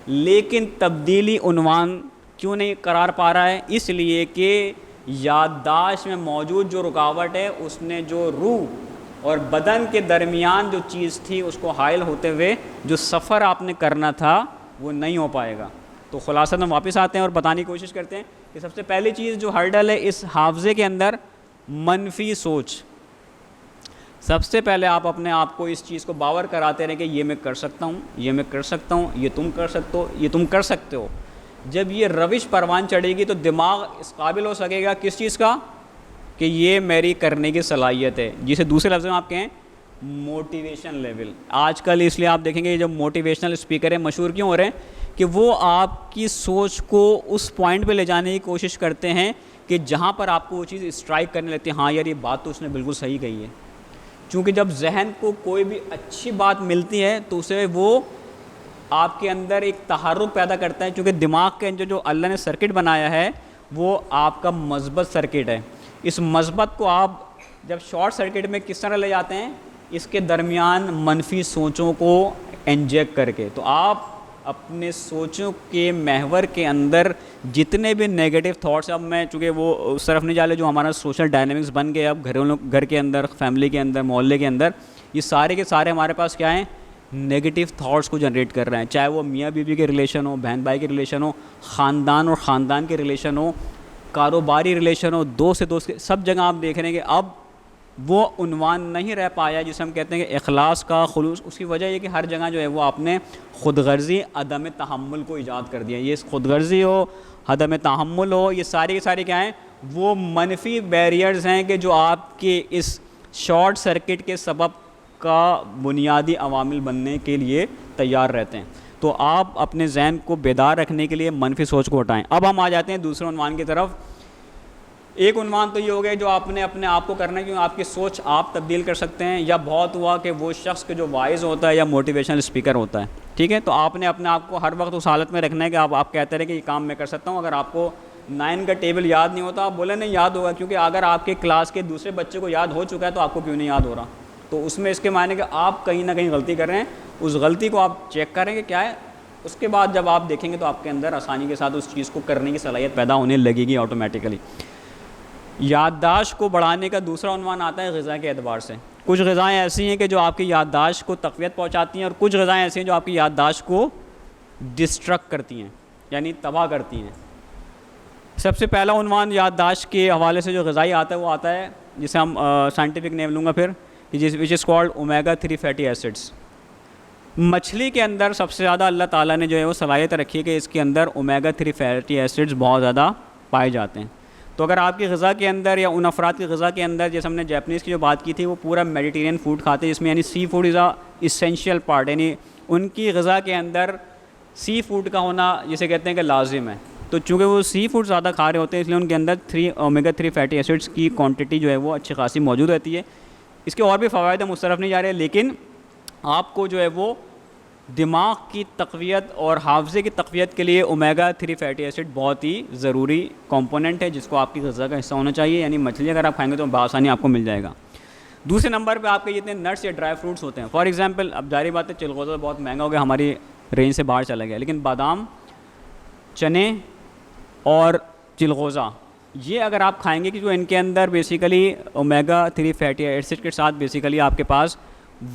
لیکن تبدیلی عنوان کیوں نہیں قرار پا رہا ہے؟ اس لیے کہ یادداشت میں موجود جو رکاوٹ ہے اس نے جو روح اور بدن کے درمیان جو چیز تھی اس کو حائل ہوتے ہوئے جو سفر آپ نے کرنا تھا وہ نہیں ہو پائے گا. تو خلاصہ ہم واپس آتے ہیں اور بتانے کی کوشش کرتے ہیں کہ سب سے پہلی چیز جو ہرڈل ہے اس حافظے کے اندر, منفی سوچ. سب سے پہلے آپ اپنے آپ کو اس چیز کو باور کراتے رہیں کہ یہ میں کر سکتا ہوں, یہ میں کر سکتا ہوں, یہ تم کر سکتے ہو, یہ تم کر سکتے ہو. جب یہ روش پروان چڑھے گی تو دماغ اس قابل ہو سکے گا کس چیز کا, کہ یہ میری کرنے کی صلاحیت ہے, جسے دوسرے لفظ میں آپ کہیں موٹیویشن لیول. آج کل اس لیے آپ دیکھیں گے جو موٹیویشنل اسپیکر ہیں مشہور کیوں ہو رہے ہیں, کہ وہ آپ کی سوچ کو اس پوائنٹ پہ لے جانے کی کوشش کرتے ہیں کہ جہاں پر آپ کو وہ چیز اسٹرائک کرنے لگتی ہے, ہاں یار یہ بات تو اس نے بالکل صحیح کہی ہے. چونکہ جب ذہن کو کوئی بھی اچھی بات ملتی ہے تو اسے وہ آپ کے اندر ایک تحرک پیدا کرتا ہے, چونکہ دماغ کے اندر جو اللہ نے سرکٹ بنایا ہے وہ آپ کا مثبت سرکٹ ہے. اس مثبت کو آپ جب شارٹ سرکٹ میں کس طرح لے جاتے ہیں, اس کے درمیان منفی سوچوں کو انجیکٹ کر کے. تو آپ اپنے سوچوں کے محور کے اندر جتنے بھی نیگیٹو تھاٹس, اب میں چونکہ وہ اس طرف نہیں جا رہے جو ہمارا سوشل ڈائنامکس بن گئے اب گھر کے اندر, فیملی کے اندر, محلے کے اندر, یہ سارے کے سارے ہمارے پاس کیا ہیں, نیگیٹو تھاٹس کو جنریٹ کر رہے ہیں. چاہے وہ میاں بیوی کے ریلیشن ہو, بہن بھائی کے ریلیشن ہو, خاندان اور خاندان کے ریلیشن ہو, کاروباری ریلیشن ہو, دوست سے دوست کے, سب جگہ آپ دیکھ رہے ہیں کہ اب وہ عنوان نہیں رہ پایا جسے ہم کہتے ہیں کہ اخلاص کا, خلوص. اس کی وجہ یہ کہ ہر جگہ جو ہے وہ آپ نے خود غرضی, عدم تحمل کو ایجاد کر دیا. یہ خود غرضی ہو, عدم تحمل ہو, یہ سارے کے سارے کیا ہیں, وہ منفی بیریئرز ہیں کہ جو آپ کے اس شارٹ سرکٹ کے سبب کا بنیادی عوامل بننے کے لیے تیار رہتے ہیں. تو آپ اپنے ذہن کو بیدار رکھنے کے لیے منفی سوچ کو ہٹائیں. اب ہم آ جاتے ہیں دوسرے عنوان کی طرف. ایک عنوان تو یہ ہو گیا جو آپ نے اپنے آپ کو کرنا ہے, کیوں آپ کی سوچ آپ تبدیل کر سکتے ہیں, یا بہت ہوا کہ وہ شخص کے جو وائز ہوتا ہے یا موٹیویشنل اسپیکر ہوتا ہے, ٹھیک ہے. تو آپ نے اپنے آپ کو ہر وقت اس حالت میں رکھنا ہے کہ آپ کہتے رہے کہ یہ کام میں کر سکتا ہوں. اگر آپ کو 9 کا ٹیبل یاد نہیں ہوتا, آپ بولیں نہیں یاد ہوگا, کیونکہ اگر آپ کے کلاس کے دوسرے بچے کو یاد ہو چکا ہے تو آپ کو کیوں نہیں یاد ہو رہا. تو اس میں اس کے معنی کہ آپ کہیں نہ کہیں غلطی کر رہے ہیں. اس غلطی کو آپ چیک کریں کہ کیا ہے, اس کے بعد جب آپ دیکھیں گے تو آپ کے اندر آسانی کے ساتھ اس چیز کو کرنے کی صلاحیت پیدا ہونے لگے گی آٹومیٹیکلی. یادداشت کو بڑھانے کا دوسرا عنوان آتا ہے غذا کے اعتبار سے. کچھ غذائیں ایسی ہیں کہ جو آپ کی یادداشت کو تقویت پہنچاتی ہیں, اور کچھ غذائیں ایسی ہیں جو آپ کی یادداشت کو ڈسٹرکٹ کرتی ہیں, یعنی تباہ کرتی ہیں. سب سے پہلا عنوان یادداشت کے حوالے سے جو غذائی آتا ہے وہ آتا ہے جسے ہم سائنٹیفک نیم لوں گا پھر, which is called omega 3 fatty acids. مچھلی کے اندر سب سے زیادہ اللہ تعالیٰ نے جو ہے وہ صلاحیت رکھی ہے کہ اس کے اندر اومیگا 3 فیٹی ایسڈس بہت زیادہ پائے جاتے ہیں. تو اگر آپ کی غذا کے اندر یا ان افراد کی غذا کے اندر, جیسے ہم نے جیپنیز کی جو بات کی تھی, وہ پورا میڈیٹیرین فوڈ کھاتے ہیں جس میں یعنی seafood is a essential part, یعنی ان کی غذا کے اندر سی فوڈ کا ہونا جسے کہتے ہیں کہ لازم ہے. تو چونکہ وہ سی فوڈ زیادہ کھا رہے ہوتے ہیں اس لیے ان کے اندر اومیگا 3 فیٹی ایسڈس کی کوانٹٹی جو ہے وہ اچھی خاصی موجود رہتی ہے. اس کے اور بھی فوائد ہم اس طرف نہیں جا رہے, لیکن آپ کو جو ہے وہ دماغ کی تقویت اور حافظے کی تقویت کے لیے اومیگا 3 فیٹی ایسڈ بہت ہی ضروری کمپوننٹ ہے جس کو آپ کی غذا کا حصہ ہونا چاہیے. یعنی مچھلی اگر آپ کھائیں گے تو بآسانی آپ کو مل جائے گا. دوسرے نمبر پہ آپ کے جتنے نٹس یا ڈرائی فروٹس ہوتے ہیں, فار ایگزامپل اب ظاہری بات ہے چلغوزہ بہت مہنگا ہو گیا, ہماری رینج سے باہر چلا گیا, لیکن بادام, چنے اور چلغوزہ یہ اگر آپ کھائیں گے کہ جو ان کے اندر بیسیکلی اومیگا 3 فیٹی ایسڈ کے ساتھ بیسیکلی آپ کے پاس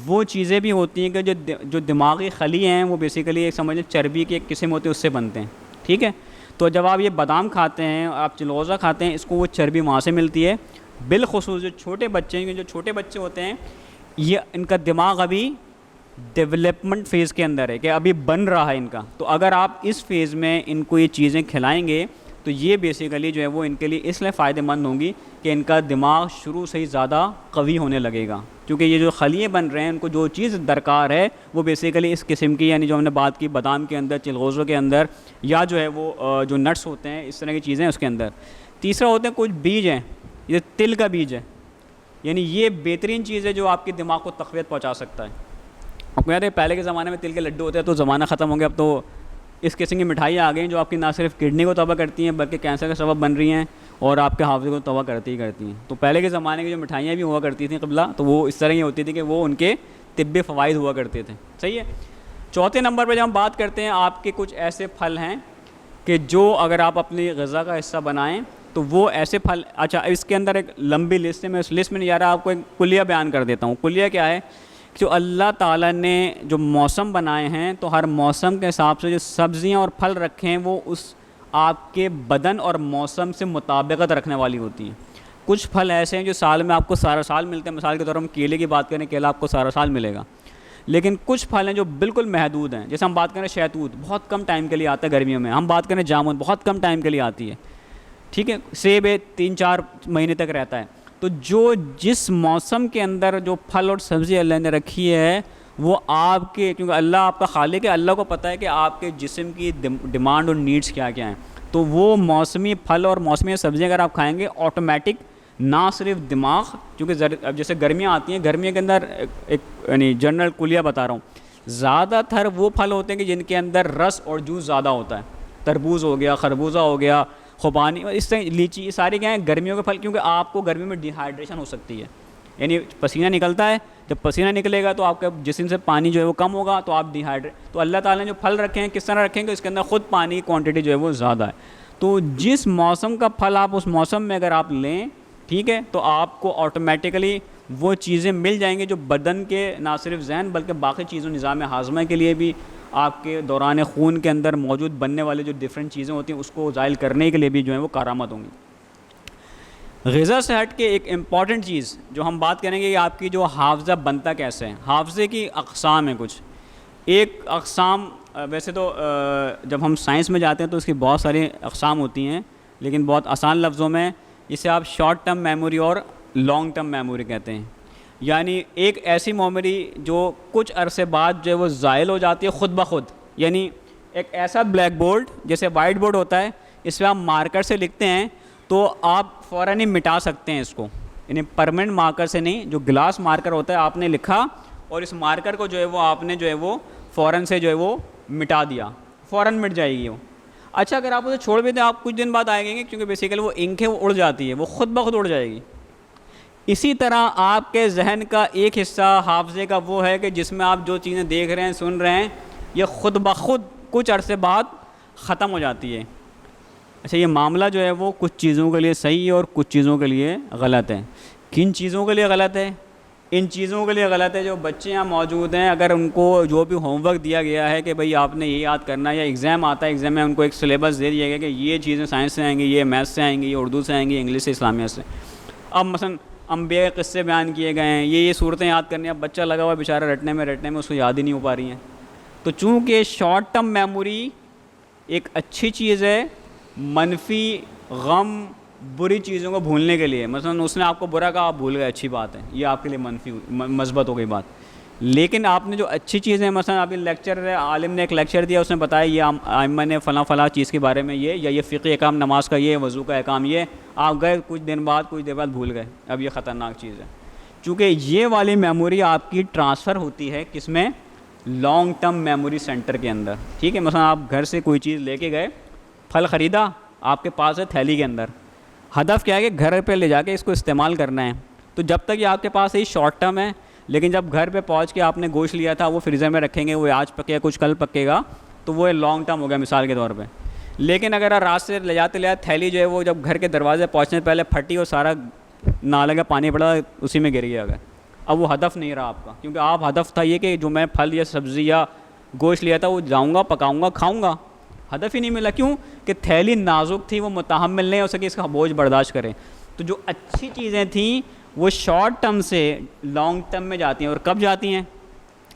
وہ چیزیں بھی ہوتی ہیں کہ جو دماغی خلی ہیں وہ بیسیکلی ایک سمجھ چربی کی ایک قسم ہوتی ہے, اس سے بنتے ہیں, ٹھیک ہے. تو جب آپ یہ بادام کھاتے ہیں, آپ چلغوزہ کھاتے ہیں, اس کو وہ چربی وہاں سے ملتی ہے. بالخصوص جو چھوٹے بچے ہیں, جو چھوٹے بچے ہوتے ہیں, یہ ان کا دماغ ابھی ڈیولپمنٹ فیز کے اندر ہے کہ ابھی بن رہا ہے ان کا. تو اگر آپ اس فیز میں ان کو یہ چیزیں کھلائیں گے تو یہ بیسیکلی جو ہے وہ ان کے لیے اس لیے فائدہ مند ہوں گی کہ ان کا دماغ شروع سے ہی زیادہ قوی ہونے لگے گا, کیونکہ یہ جو خلیے بن رہے ہیں ان کو جو چیز درکار ہے وہ بیسیکلی اس قسم کی, یعنی جو ہم نے بات کی بادام کے اندر, چلغوزوں کے اندر, یا جو ہے وہ جو نٹس ہوتے ہیں اس طرح کی چیزیں اس کے اندر. تیسرا ہوتے ہیں کچھ بیج ہیں, یہ تل کا بیج ہے, یعنی یہ بہترین چیز ہے جو آپ کے دماغ کو تقویت پہنچا سکتا ہے. آپ کو یاد ہے پہلے کے زمانے میں تل کے لڈو ہوتے ہیں، تو زمانہ ختم ہو گیا، اب تو اس قسم کی مٹھائیاں آ گئی ہیں جو آپ کی نہ صرف کڈنی کو تباہ کرتی ہیں بلکہ کینسر کا سبب بن رہی ہیں اور آپ کے حافظے کو تباہ کرتی ہیں. تو پہلے کے زمانے کی جو مٹھائیاں بھی ہوا کرتی تھیں قبلہ، تو وہ اس طرح ہی ہوتی تھی کہ وہ ان کے طبی فوائد ہوا کرتے تھے. صحیح ہے. چوتھے نمبر پہ جب ہم بات کرتے ہیں، آپ کے کچھ ایسے پھل ہیں کہ جو اگر آپ اپنی غذا کا حصہ بنائیں تو وہ ایسے پھل، اچھا اس کے اندر ایک لمبی لسٹ ہے، میں اس لسٹ میں نہیں جا رہا، آپ کو ایک کلیہ بیان کر دیتا ہوں. کلیہ کیا ہے؟ جو اللہ تعالیٰ نے جو موسم بنائے ہیں، تو ہر موسم کے حساب سے جو سبزیاں اور پھل رکھے ہیں وہ اس آپ کے بدن اور موسم سے مطابقت رکھنے والی ہوتی ہیں. کچھ پھل ایسے ہیں جو سال میں آپ کو سارا سال ملتے ہیں. مثال کے طور پر ہم کیلے کی بات کریں، کیلا آپ کو سارا سال ملے گا. لیکن کچھ پھل ہیں جو بالکل محدود ہیں. جیسے ہم بات کریں شہتوت، بہت کم ٹائم کے لیے آتا ہے گرمیوں میں. ہم بات کریں جامن، بہت کم ٹائم کے لیے آتی ہے. ٹھیک ہے. سیب 3-4 مہینے تک رہتا ہے. تو جو جس موسم کے اندر جو پھل اور سبزی اللہ نے رکھی ہے وہ آپ کے، کیونکہ اللہ آپ کا خالق ہے، اللہ کو پتہ ہے کہ آپ کے جسم کی ڈیمانڈ اور نیڈس کیا کیا ہیں. تو وہ موسمی پھل اور موسمی سبزیاں اگر آپ کھائیں گے، آٹومیٹک نہ صرف دماغ، کیونکہ اب جیسے گرمیاں آتی ہیں، گرمیوں کے اندر ایک یعنی جنرل کلیہ بتا رہا ہوں، زیادہ تر وہ پھل ہوتے ہیں کہ جن کے اندر رس اور جوس زیادہ ہوتا ہے. تربوز ہو گیا، خربوزہ ہو گیا، خوبانی، اس طرح لیچی، یہ سارے کیا ہیں گرمیوں کے پھل. کیونکہ آپ کو گرمیوں میں ڈی ہائیڈریشن ہو سکتی ہے، یعنی پسینہ نکلتا ہے، جب پسینہ نکلے گا تو آپ کا جسم سے پانی جو ہے وہ کم ہوگا، تو آپ ڈی ہائیڈریٹ. تو اللہ تعالیٰ نے جو پھل رکھے ہیں کس طرح رکھیں گے؟ اس کے اندر خود پانی کی کوانٹٹی جو ہے وہ زیادہ ہے. تو جس موسم کا پھل آپ اس موسم میں اگر آپ لیں، ٹھیک ہے، تو آپ کو آٹومیٹیکلی وہ چیزیں مل جائیں گے جو بدن کے نہ صرف ذہن بلکہ باقی چیزوں، نظام ہاضمہ کے لیے بھی، آپ کے دوران خون کے اندر موجود بننے والے جو ڈفرینٹ چیزیں ہوتی ہیں اس کو زائل کرنے کے لیے بھی جو ہیں وہ کارآمد ہوں گی. غذا سے ہٹ کے ایک امپورٹنٹ چیز جو ہم بات کریں گے کہ آپ کی جو حافظہ بنتا کیسے ہے. حافظے کی اقسام ہیں کچھ. ایک اقسام، ویسے تو جب ہم سائنس میں جاتے ہیں تو اس کی بہت ساری اقسام ہوتی ہیں، لیکن بہت آسان لفظوں میں اسے آپ شارٹ ٹرم میموری اور لانگ ٹرم میموری کہتے ہیں. یعنی ایک ایسی میموری جو کچھ عرصے بعد جو ہے وہ زائل ہو جاتی ہے خود بخود. یعنی ایک ایسا بلیک بورڈ جیسے وائٹ بورڈ ہوتا ہے، اس پہ آپ مارکر سے لکھتے ہیں تو آپ فوراً ہی مٹا سکتے ہیں اس کو. یعنی پرماننٹ مارکر سے نہیں، جو گلاس مارکر ہوتا ہے، آپ نے لکھا اور اس مارکر کو جو ہے وہ آپ نے جو ہے وہ فوراً سے جو ہے وہ مٹا دیا، فوراً مٹ جائے گی وہ. اچھا اگر آپ اسے چھوڑ بھی دیں، آپ کچھ دن بعد آئیں گے، کیونکہ بیسیکلی وہ انک ہے، وہ اڑ جاتی ہے، وہ خود بخود اڑ جائے گی. اسی طرح آپ کے ذہن کا ایک حصہ حافظے کا وہ ہے کہ جس میں آپ جو چیزیں دیکھ رہے ہیں، سن رہے ہیں، یہ خود بخود کچھ عرصے بعد ختم ہو جاتی ہے. اچھا یہ معاملہ جو ہے وہ کچھ چیزوں کے لیے صحیح ہے اور کچھ چیزوں کے لیے غلط ہے. کن چیزوں کے لیے غلط ہے؟ ان چیزوں کے لیے غلط ہے جو بچے یہاں موجود ہیں، اگر ان کو جو بھی ہوم ورک دیا گیا ہے کہ بھئی آپ نے یہ یاد کرنا ہے، یا ایگزام آتا ہے، ایگزام میں ان کو ایک سلیبس دے دیا گیا کہ یہ چیزیں سائنس سے آئیں گی، یہ میتھ سے آئیں گی، یہ اردو سے آئیں گی، انگلش سے، اسلامیہ سے. اب مثلا انبیاء کے قصے بیان کیے گئے ہیں، یہ صورتیں یاد کرنی ہیں. اب بچہ لگا ہوا ہے بیچارہ رٹنے میں اس کو یاد ہی نہیں ہو پا رہی ہیں. تو چونکہ شارٹ ٹرم میموری ایک اچھی چیز ہے منفی، غم، بری چیزوں کو بھولنے کے لیے. مثلا اس نے آپ کو برا کہا، آپ بھول گئے، اچھی بات ہے، یہ آپ کے لیے منفی مثبت ہو گئی بات. لیکن آپ نے جو اچھی چیزیں، مثلا ابھی لیکچر ہے، عالم نے ایک لیکچر دیا، اس نے بتایا یہ ائمہ نے فلاں چیز کے بارے میں یہ، یا یہ فقہی احکام، نماز کا یہ، وضو کا احکام یہ، آپ گئے کچھ دیر بعد بھول گئے. اب یہ خطرناک چیز ہے، چونکہ یہ والی میموری آپ کی ٹرانسفر ہوتی ہے کس میں؟ لانگ ٹرم میموری سینٹر کے اندر. ٹھیک ہے. مثلا آپ گھر سے کوئی چیز لے کے گئے، پھل خریدا، آپ کے پاس ہے تھیلی کے اندر، ہدف کیا ہے کہ گھر پہ لے جا کے اس کو استعمال کرنا ہے. تو جب تک یہ آپ کے پاس یہ شارٹ ٹرم ہے، لیکن جب گھر پہ پہنچ کے آپ نے گوشت لیا تھا، وہ فریزر میں رکھیں گے، وہ آج پکے گا، کچھ کل پکے گا، تو وہ لانگ ٹرم ہو گیا مثال کے طور پہ. لیکن اگر آپ رات سے لے جاتے تھیلی جو ہے وہ جب گھر کے دروازے پہنچنے سے پہلے پھٹی اور سارا نالے کا پانی پڑا اسی میں گر گیا اگر، اب وہ ہدف نہیں رہا آپ کا. کیونکہ آپ ہدف تھا یہ کہ جو میں پھل یا سبزی یا گوشت لیا تھا وہ جاؤں گا، پکاؤں گا، کھاؤں گا. ہدف ہی نہیں ملا. کیوں؟ کہ تھیلی نازک تھی، وہ متحمل نہیں ہو سکی اس کا بوجھ برداشت کرے. تو جو اچھی چیزیں تھیں وہ شارٹ ٹرم سے لانگ ٹرم میں جاتی ہیں. اور کب جاتی ہیں؟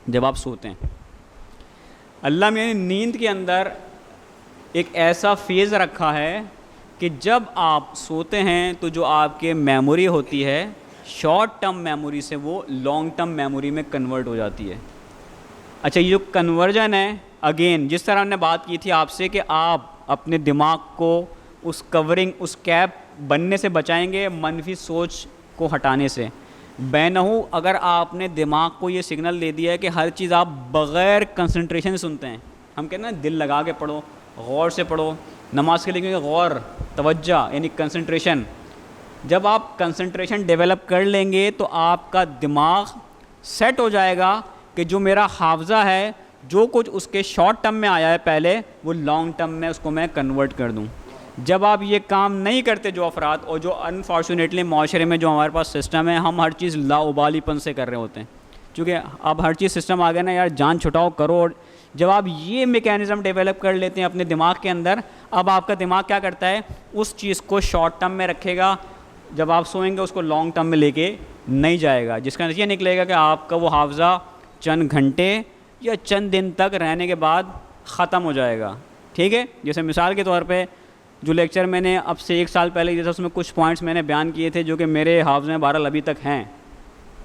جب آپ سوتے ہیں. اللہ میں نے نیند کے اندر ایک ایسا فیز رکھا ہے کہ جب آپ سوتے ہیں تو جو آپ کے میموری ہوتی ہے شارٹ ٹرم میموری سے وہ لانگ ٹرم میموری میں کنورٹ ہو جاتی ہے. اچھا یہ جو کنورژن ہے، اگین جس طرح ہم نے بات کی تھی آپ سے کہ آپ اپنے دماغ کو اس کورنگ، اس کیپ بننے سے بچائیں گے منفی سوچ کو ہٹانے سے. بینہو، اگر آپ نے دماغ کو یہ سگنل دے دیا ہے کہ ہر چیز آپ بغیر کنسنٹریشن سنتے ہیں، ہم کہتے ہیں نا دل لگا کے پڑھو، غور سے پڑھو، نماز کے لیے کیونکہ غور، توجہ یعنی کنسنٹریشن، جب آپ کنسنٹریشن ڈیولپ کر لیں گے تو آپ کا دماغ سیٹ ہو جائے گا کہ جو میرا حافظہ ہے، جو کچھ اس کے شارٹ ٹرم میں آیا ہے پہلے، وہ لانگ ٹرم میں اس کو میں کنورٹ کر دوں۔ جب آپ یہ کام نہیں کرتے جو افراد، اور جو انفارچونیٹلی معاشرے میں جو ہمارے پاس سسٹم ہے، ہم ہر چیز لاابالی پن سے کر رہے ہوتے ہیں، چونکہ اب ہر چیز سسٹم آ گیا نا یار، جان چھٹاؤ کرو، اور جب آپ یہ میکینزم ڈیولپ کر لیتے ہیں اپنے دماغ کے اندر، اب آپ کا دماغ کیا کرتا ہے، اس چیز کو شارٹ ٹرم میں رکھے گا، جب آپ سوئیں گے اس کو لانگ ٹرم میں لے کے نہیں جائے گا، جس کا نتیجہ نکلے گا کہ آپ کا وہ حافظہ چند گھنٹے یا چند دن تک رہنے کے بعد ختم ہو جائے گا۔ ٹھیک ہے، جیسے مثال کے طور پہ جو لیکچر میں نے اب سے 1 سال پہلے جیسا، اس میں کچھ پوائنٹس میں نے بیان کیے تھے جو کہ میرے حافظے میں بہرحال ابھی تک ہیں،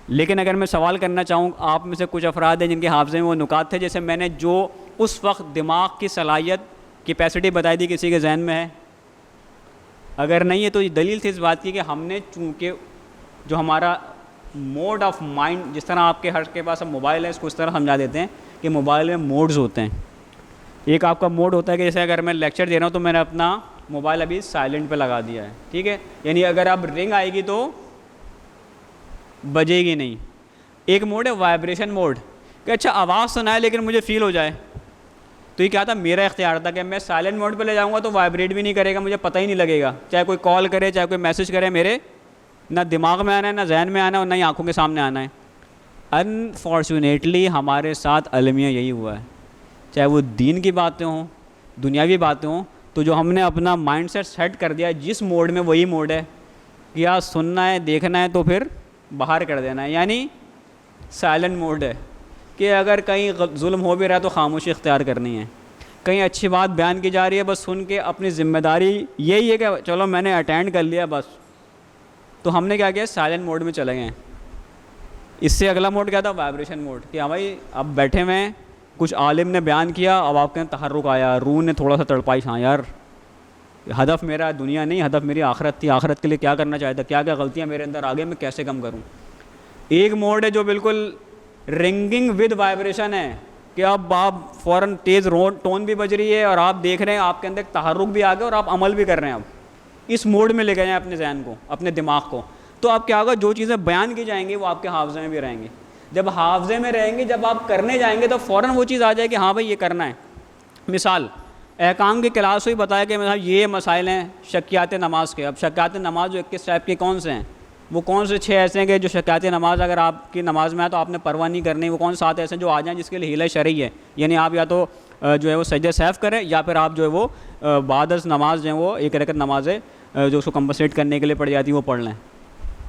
لیکن اگر میں سوال کرنا چاہوں، آپ میں سے کچھ افراد ہیں جن کے حافظے میں وہ نکات تھے جیسے میں نے جو اس وقت دماغ کی صلاحیت کیپیسٹی بتائی تھی، کسی کے ذہن میں ہے؟ اگر نہیں ہے تو یہ دلیل تھی اس بات کی کہ ہم نے چونکہ جو ہمارا موڈ آف مائنڈ، جس طرح آپ کے ہر کے پاس اب موبائل ہے، اس کو اس طرح سمجھا دیتے ہیں کہ موبائل میں موڈز ہوتے ہیں۔ ایک آپ کا موڈ ہوتا ہے کہ جیسے اگر میں لیکچر دے رہا ہوں تو میں نے اپنا موبائل ابھی سائلنٹ پہ لگا دیا ہے، ٹھیک ہے، یعنی اگر اب رنگ آئے گی تو بجے گی نہیں۔ ایک موڈ ہے وائبریشن موڈ، کہ اچھا آواز سنائے لیکن مجھے فیل ہو جائے، تو یہ کیا تھا، میرا اختیار تھا کہ میں سائلنٹ موڈ پہ لے جاؤں گا تو وائبریٹ بھی نہیں کرے گا، مجھے پتہ ہی نہیں لگے گا، چاہے کوئی کال کرے چاہے کوئی میسج کرے، میرے نہ دماغ میں آنا ہے، نہ ذہن میں آنا ہے، اور نہ ہی آنکھوں کے سامنے آنا ہے۔ انفارچونیٹلی ہمارے ساتھ المیہ یہی ہوا ہے، چاہے وہ دین کی باتیں ہوں، دنیاوی باتیں ہوں، تو جو ہم نے اپنا مائنڈ سیٹ کر دیا ہے جس موڈ میں، وہی موڈ ہے کہ یا سننا ہے، دیکھنا ہے تو پھر باہر کر دینا ہے، یعنی سائلنٹ موڈ ہے کہ اگر کہیں ظلم ہو بھی رہا ہے تو خاموشی اختیار کرنی ہے، کہیں اچھی بات بیان کی جا رہی ہے بس سن کے اپنی ذمہ داری یہی ہے کہ چلو میں نے اٹینڈ کر لیا بس، تو ہم نے کیا کیا، سائلنٹ موڈ میں چلے گئے۔ اس سے اگلا موڈ کیا تھا، وائبریشن موڈ، کہ ہاں بھائی اب بیٹھے ہوئے ہیں، کچھ عالم نے بیان کیا، اب آپ کے تحرک آیا، روح نے تھوڑا سا تڑپائی، ہاں یار ہدف میرا دنیا نہیں، ہدف میری آخرت تھی، آخرت کے لیے کیا کرنا چاہتا، کیا کیا غلطیاں میرے اندر آگے میں کیسے کم کروں۔ ایک موڈ ہے جو بالکل رنگنگ ود وائبریشن ہے کہ اب آپ فوراً تیز ٹون بھی بج رہی ہے اور آپ دیکھ رہے ہیں آپ کے اندر تحرک بھی آ گیا اور آپ عمل بھی کر رہے ہیں، اب اس موڈ میں لے گئے ہیں اپنے ذہن کو، اپنے دماغ کو، تو اب کیا ہوگا، جو چیزیں بیان کی جائیں گی وہ آپ کے حافظے میں بھی رہیں گی، جب حافظے میں رہیں گے، جب آپ کرنے جائیں گے تو فوراً وہ چیز آ جائے کہ ہاں بھائی یہ کرنا ہے۔ مثال احکام کی کلاس ہوئی، بتایا کہ یہ مسائل ہیں شکیات نماز کے، اب شکیات نماز جو 21 ٹائپ کے کون سے ہیں، وہ کون سے 6 ایسے ہیں کہ جو شکیات نماز اگر آپ کی نماز میں ہے تو آپ نے پرواہ نہیں کرنی، وہ کون 7 ایسے ہیں جو آ جائیں جس کے لیے حیلہ شرعی ہے، یعنی آپ یا تو جو ہے وہ سجدہ سہو کریں، یا پھر آپ جو ہے وہ بعد از نماز جو ہے وہ 1 رکعت نماز ہے جو اس کو کمپنسیٹ کرنے کے لیے پڑھ جاتی ہے وہ پڑھ لیں۔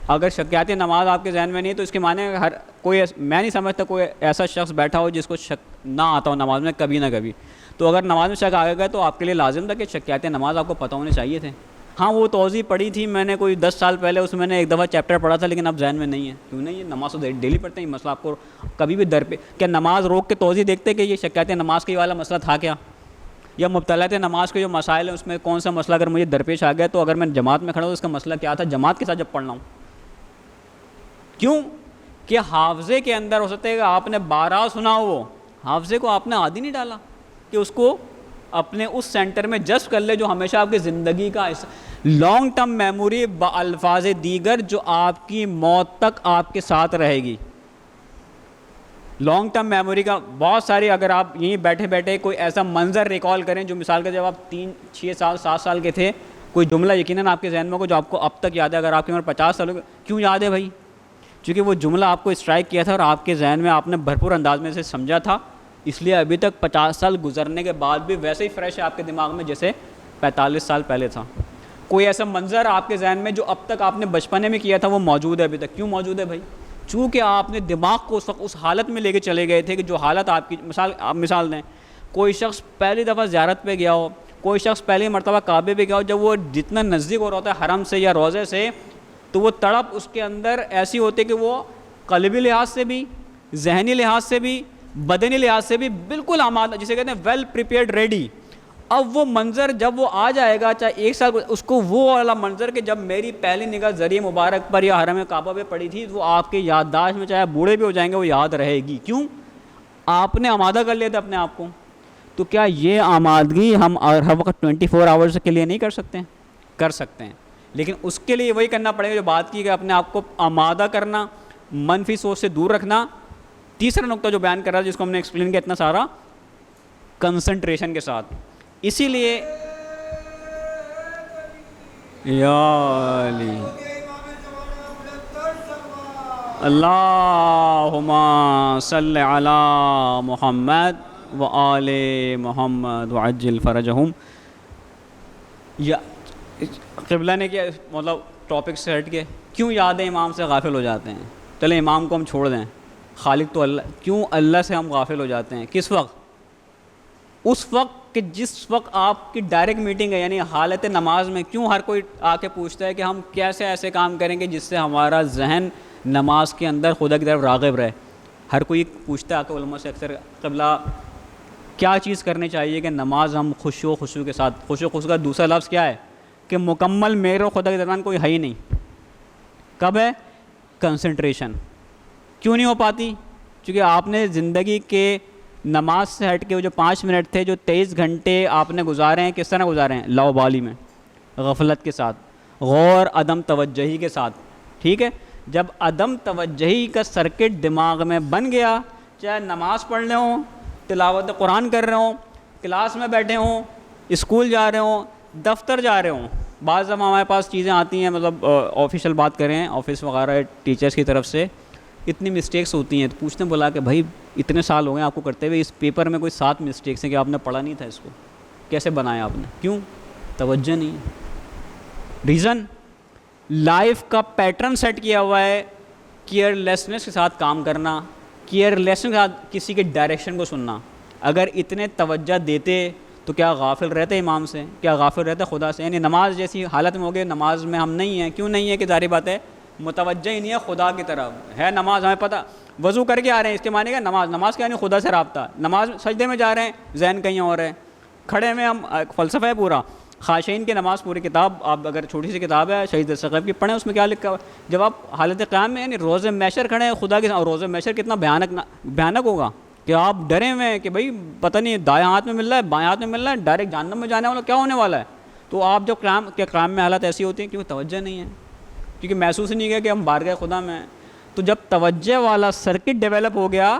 اگر شکیات نماز آپ کے ذہن میں نہیں ہے تو اس کے معنی ہر کوئی، میں نہیں سمجھتا کوئی ایسا شخص بیٹھا ہو جس کو شک نہ آتا ہو نماز میں کبھی نہ کبھی، تو اگر نماز میں شک آ گیا تو آپ کے لیے لازم تھا کہ شکیات نماز آپ کو پتہ ہونے چاہیے تھے۔ ہاں وہ توضیح پڑھی تھی میں نے کوئی 10 سال پہلے، اس میں نے ایک دفعہ چیپٹر پڑھا تھا لیکن اب ذہن میں نہیں ہے، کیوں نہیں، یہ نماز تو ڈیلی پڑھتے ہیں، یہ مسئلہ آپ کو کبھی بھی در پہ، کیا نماز روک کے توضیح دیکھتے کہ یہ شکیات نماز کے والا مسئلہ تھا کیا، یا مبتلات نماز کے جو مسائل ہیں اس میں کون سا مسئلہ اگر مجھے درپیش آ گیا تو اگر میں جماعت میں کھڑا ہوں تو اس کا مسئلہ کیا تھا، جماعت کے ساتھ جب پڑھنا ہوں، کیوں کہ حافظے کے اندر ہو سکتا ہے کہ آپ نے 12 سنا ہو، وہ حافظے کو آپ نے عادی نہیں ڈالا کہ اس کو اپنے اس سینٹر میں جذب کر لے جو ہمیشہ آپ کی زندگی کا لانگ ٹرم میموری بالفاظ دیگر جو آپ کی موت تک آپ کے ساتھ رہے گی۔ لانگ ٹرم میموری کا بہت ساری، اگر آپ یہیں بیٹھے بیٹھے کوئی ایسا منظر ریکال کریں جو مثال کا جب آپ 3 6 سال 7 سال کے تھے، کوئی جملہ یقیناً آپ کے ذہن میں کو جو آپ کو اب تک یاد ہے، اگر آپ کی عمر 50 سال ہو، کیوں یاد ہے بھائی، چونکہ وہ جملہ آپ کو اسٹرائک کیا تھا اور آپ کے ذہن میں آپ نے بھرپور انداز میں سے سمجھا تھا، اس لیے ابھی تک 50 سال گزرنے کے بعد بھی ویسے ہی فریش ہے آپ کے دماغ میں جیسے 45 سال پہلے تھا۔ کوئی ایسا منظر آپ کے ذہن میں جو اب تک آپ نے بچپنے میں کیا تھا وہ موجود ہے ابھی تک، کیوں موجود ہے بھائی، چونکہ آپ نے دماغ کو اس وقت اس حالت میں لے کے چلے گئے تھے کہ جو حالت آپ کی، آپ مثال دیں، کوئی شخص پہلی دفعہ زیارت پہ گیا ہو، کوئی شخص پہلی مرتبہ کعبے پہ گیا ہو، جب وہ جتنا نزدیک ہو رہا ہوتا ہے حرم سے یا روضے سے، تو وہ تڑپ اس کے اندر ایسی ہوتی ہے کہ وہ قلبی لحاظ سے بھی، ذہنی لحاظ سے بھی، بدنی لحاظ سے بھی بالکل آمادہ، جسے کہتے ہیں ویل پریپیئرڈ ریڈی، اب وہ منظر جب وہ آ جائے گا چاہے 1 سال، اس کو وہ والا منظر کہ جب میری پہلی نگاہ ذریعہ مبارک پر یا حرم کعبہ پہ پڑی تھی، وہ آپ کے یادداشت میں چاہے بوڑھے بھی ہو جائیں گے وہ یاد رہے گی. کیوں؟ آپ نے آمادہ کر لیا تھا اپنے آپ کو. تو کیا یہ آمادگی ہم ہر وقت 24 آورس کے لیے نہیں کر سکتے ہیں؟ کر سکتے ہیں، لیکن اس کے لیے وہی کرنا پڑے گا جو بات کی کہ اپنے آپ کو آمادہ کرنا، منفی سوچ سے دور رکھنا. تیسرا نقطہ جو بیان کر رہا ہے جس کو ہم نے ایکسپلین کیا اتنا سارا، کنسنٹریشن کے ساتھ. اسی لیے یا علی اللہم صلی علی محمد و آل محمد وعجل فرجہم. یا قبلہ نے کیا مطلب ٹاپک سے ہٹ کے کیوں یاد امام سے غافل ہو جاتے ہیں؟ چلیں امام کو ہم چھوڑ دیں، خالق تو اللہ. کیوں اللہ سے ہم غافل ہو جاتے ہیں؟ کس وقت؟ اس وقت کہ جس وقت آپ کی ڈائریکٹ میٹنگ ہے، یعنی حالت نماز میں. کیوں ہر کوئی آ کے پوچھتا ہے کہ ہم کیسے ایسے کام کریں گے جس سے ہمارا ذہن نماز کے اندر خدا کی طرف راغب رہے؟ ہر کوئی پوچھتا ہے آ کے علماء سے اکثر، قبلہ کیا چیز کرنی چاہیے کہ نماز ہم خشوع و خضوع کے ساتھ. خشوع و خضوع کا دوسرا لفظ کیا ہے کہ مکمل میرے اور خدا کے درمیان کوئی ہے ہی نہیں. کب ہے؟ کنسنٹریشن. کیوں نہیں ہو پاتی؟ کیونکہ آپ نے زندگی کے نماز سے ہٹ کے وہ جو 5 منٹ تھے، جو 23 گھنٹے آپ نے گزارے ہیں، کس طرح گزارے ہیں؟ لاوبالی میں، غفلت کے ساتھ، غور عدم توجہی کے ساتھ. ٹھیک ہے، جب عدم توجہی کا سرکٹ دماغ میں بن گیا، چاہے نماز پڑھ رہے ہوں، تلاوت قرآن کر رہے ہوں، کلاس میں بیٹھے ہوں، اسکول جا رہے ہوں، دفتر جا رہے ہوں. بعض دفعہ ہمارے پاس چیزیں آتی ہیں، مطلب آفیشیل بات کریں، آفس وغیرہ ٹیچرس کی طرف سے اتنی مسٹیکس ہوتی ہیں، تو پوچھتے ہیں بلا کہ بھائی اتنے سال ہو گئے آپ کو کرتے ہوئے، اس پیپر میں کوئی 7 مسٹیکس ہیں کہ آپ نے پڑھا نہیں تھا، اس کو کیسے بنایا آپ نے؟ کیوں؟ توجہ نہیں ہے. ریزن لائف کا پیٹرن سیٹ کیا ہوا ہے، کیئر لیسنس کے ساتھ کام کرنا، کیئر لیسنس کے ساتھ کسی کے ڈائریکشن کو سننا. اگر اتنے توجہ دیتے تو کیا غافل رہتے امام سے؟ کیا غافل رہتے خدا سے؟ یعنی نماز جیسی حالت میں ہو گئے، نماز میں ہم نہیں ہیں. کیوں نہیں ہے؟ کہ ظاہر بات ہے متوجہ ہی نہیں ہے خدا کی طرف. ہے نماز ہمیں پتہ، وضو کر کے آ رہے ہیں، اس کے معنی کا نماز کیا نہیں، خدا سے رابطہ. نماز سجدے میں جا رہے ہیں، ذہن کہیں اور ہے، کھڑے میں ہم فلسفہ ہے پورا. خاشعین کی نماز پوری کتاب آپ اگر چھوٹی سی کتاب ہے شہید ثقف کی پڑھیں، اس میں کیا لکھا ہوا ہے؟ جب آپ حالت قیام میں یعنی روز محشر کھڑے ہیں خدا کے، اور روز محشر کتنا بھیانک ہوگا کہ آپ ڈرے ہوئے ہیں کہ بھائی پتہ نہیں دائیں ہاتھ میں مل رہا ہے بائیں ہاتھ میں مل رہا ہے، ڈائریکٹ جہنم میں جانے والا کیا ہونے والا ہے. تو آپ جب قیام میں حالت ایسی ہوتی ہیں کیونکہ توجہ نہیں ہے، کیونکہ محسوس نہیں کیا کہ ہم بارگاہ خدا میں ہیں. تو جب توجہ والا سرکٹ ڈیولپ ہو گیا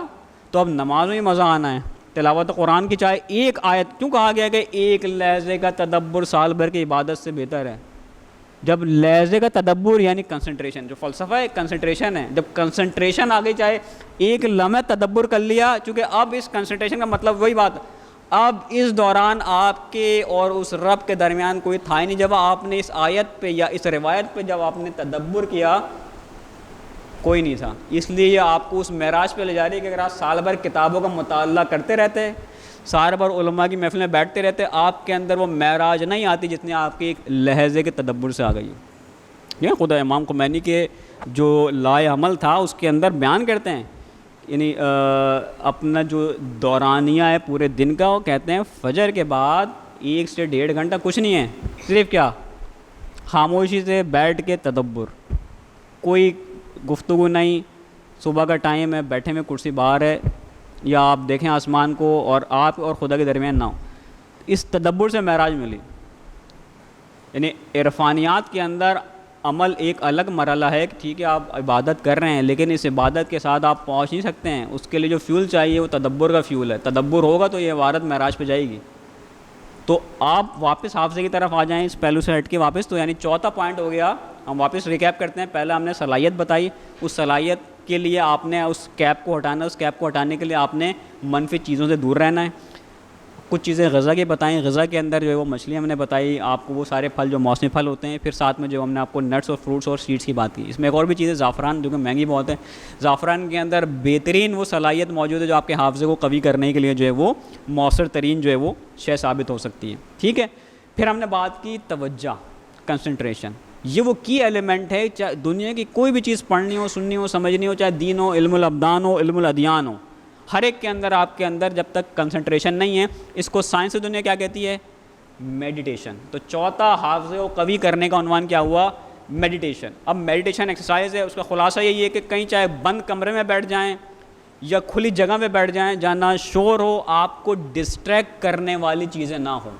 تو اب نماز میں مزہ آنا ہے. تلاوت قرآن کی چاہے ایک آیت، کیوں کہا گیا کہ ایک لہجے کا تدبر سال بھر کی عبادت سے بہتر ہے؟ جب لہجے کا تدبر یعنی کنسنٹریشن، جو فلسفہ ہے کنسنٹریشن ہے. جب کنسنٹریشن آ گئی، چاہے ایک لمحہ تدبر کر لیا، چونکہ اب اس کنسنٹریشن کا مطلب وہی بات، اب اس دوران آپ کے اور اس رب کے درمیان کوئی تھا ہی نہیں. جب آپ نے اس آیت پہ یا اس روایت پہ جب آپ نے تدبر کیا، کوئی نہیں تھا. اس لیے یہ آپ کو اس معراج پہ لے جا رہی ہے کہ اگر آپ سال بھر کتابوں کا مطالعہ کرتے رہتے، سال بھر علماء کی محفل میں بیٹھتے رہتے، آپ کے اندر وہ معراج نہیں آتی جتنی آپ کی ایک لہجے کے تدبر سے آ گئی. یہ خدا امام خمینی کے جو لائے عمل تھا اس کے اندر بیان کرتے ہیں، یعنی اپنا جو دورانیہ ہے پورے دن کا، وہ کہتے ہیں فجر کے بعد 1 سے 1.5 گھنٹہ کچھ نہیں ہے، صرف کیا خاموشی سے بیٹھ کے تدبر، کوئی گفتگو نہیں. صبح کا ٹائم ہے، بیٹھے میں کرسی باہر ہے، یا آپ دیکھیں آسمان کو اور آپ اور خدا کے درمیان نہ ہو. اس تدبر سے معراج ملی. یعنی عرفانیات کے اندر عمل ایک الگ مرحلہ ہے کہ ٹھیک ہے آپ عبادت کر رہے ہیں، لیکن اس عبادت کے ساتھ آپ پہنچ نہیں سکتے ہیں. اس کے لیے جو فیول چاہیے وہ تدبر کا فیول ہے. تدبر ہوگا تو یہ عبادت معراج پہ جائے گی. تو آپ واپس حافظے کی طرف آ جائیں اس پہلو سے ہٹ کے واپس. تو یعنی چوتھا پوائنٹ ہو گیا، ہم واپس ریکیپ کرتے ہیں. پہلے ہم نے صلاحیت بتائی، اس صلاحیت کے لیے آپ نے اس کیپ کو ہٹانا، اس کیپ کو ہٹانے کے لیے آپ نے منفی چیزوں سے دور رہنا ہے. کچھ چیزیں غذا کی بتائیں، غذا کے اندر جو ہے وہ مچھلی ہم نے بتائی آپ کو، وہ سارے پھل جو موسمی پھل ہوتے ہیں. پھر ساتھ میں جو ہم نے آپ کو نٹس اور فروٹس اور سیڈس کی بات کی. اس میں ایک اور بھی چیز ہے زعفران، جو کہ مہنگی بہت ہے. زعفران کے اندر بہترین وہ صلاحیت موجود ہے جو آپ کے حافظے کو قوی کرنے کے لیے جو ہے وہ مؤثر ترین جو ہے وہ شے ثابت ہو سکتی ہے. ٹھیک ہے. پھر ہم نے بات کی توجہ، کنسنٹریشن. یہ وہ کی ایلیمنٹ ہے، چاہے دنیا کی کوئی بھی چیز پڑھنی ہو، سننی ہو، سمجھنی ہو، چاہے دین ہو، علم الابدان ہو، علم الادیان ہو، ہر ایک کے اندر آپ کے اندر جب تک کنسنٹریشن نہیں ہے، اس کو سائنس دنیا کیا کہتی ہے؟ میڈیٹیشن. تو چوتھا حافظے کو قوی کرنے کا عنوان کیا ہوا؟ میڈیٹیشن. اب میڈیٹیشن ایکسرسائز ہے, اس کا خلاصہ یہی ہے کہ کہیں چاہے بند کمرے میں بیٹھ جائیں یا کھلی جگہ میں بیٹھ جائیں جہاں نہ شور ہو, آپ کو ڈسٹریکٹ کرنے والی چیزیں نہ ہوں.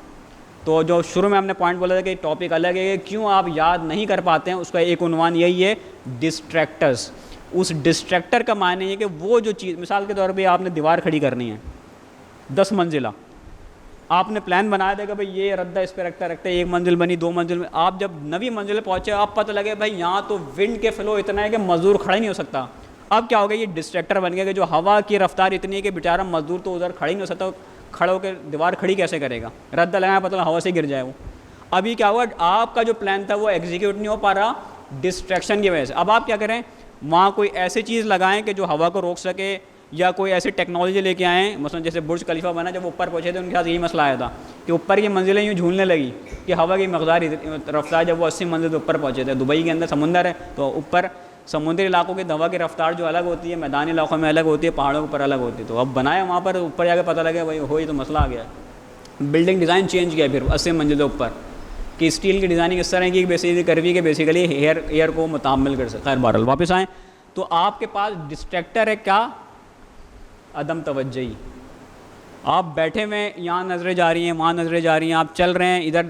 تو جو شروع میں ہم نے پوائنٹ بولا تھا کہ ٹاپک الگ ہے, کیوں آپ یاد نہیں کر پاتے ہیں, اس کا ایک عنوان یہی ہے ڈسٹریکٹرز. اس ڈسٹریکٹر کا معنی یہ کہ وہ جو چیز, مثال کے طور پہ آپ نے دیوار کھڑی کرنی ہے 10 منزلہ, آپ نے پلان بنایا تھا کہ بھائی یہ ردہ اس پہ رکھتا 1 منزل بنی, 2 منزل میں, آپ جب 9ویں منزل پہ پہنچے آپ پتہ لگے بھائی یہاں تو ونڈ کے فلو اتنا ہے کہ مزدور کھڑا ہی نہیں ہو سکتا. اب کیا ہو گیا, یہ ڈسٹریکٹر بن گیا کہ جو ہوا کی رفتار اتنی ہے کہ بیچارہ مزدور تو ادھر کھڑا ہی نہیں ہو سکتا, کھڑا ہو کے دیوار کھڑی کیسے کرے گا, ردہ لگایا پتہ ہوا سے گر جائے وہ. ابھی کیا ہوا, آپ کا جو پلان تھا وہ ایگزیکیوٹ نہیں ہو پا رہا ڈسٹریکشن کی وجہ سے. اب آپ کیا کریں, وہاں کوئی ایسی چیز لگائیں کہ جو ہوا کو روک سکے, یا کوئی ایسی ٹیکنالوجی لے کے آئیں. مثلا جیسے برج خلیفہ بنا, جب اوپر پہنچے تھے ان کے ساتھ یہی مسئلہ آیا تھا کہ اوپر کی منزلیں یوں جھولنے لگی کہ ہوا کی مقدار رفتار, جب وہ 80 منزل سے اوپر پہنچے تھے. دبئی کے اندر سمندر ہے تو اوپر سمندری علاقوں کی ہوا کی رفتار جو الگ ہوتی ہے, میدانی علاقوں میں الگ ہوتی ہے, پہاڑوں کے اوپر الگ ہوتی ہے. تو اب بنایا وہاں پر, اوپر جا کے پتہ لگا بھائی ہوئی تو مسئلہ آ گیا. بلڈنگ ڈیزائن چینج کیا پھر 80 منزل سے اوپر کہ اسٹیل کی ڈیزائننگ اس طرح کی بیسیکلی کروی کہ بیسیکلی ایئر کو متحمل کر سکے. خیر بہرحال واپس آئیں تو آپ کے پاس ڈسٹریکٹر ہے کیا؟ عدم توجہی. آپ بیٹھے ہوئے, یہاں نظریں جا رہی ہیں, وہاں نظریں جا رہی ہیں, آپ چل رہے ہیں ادھر,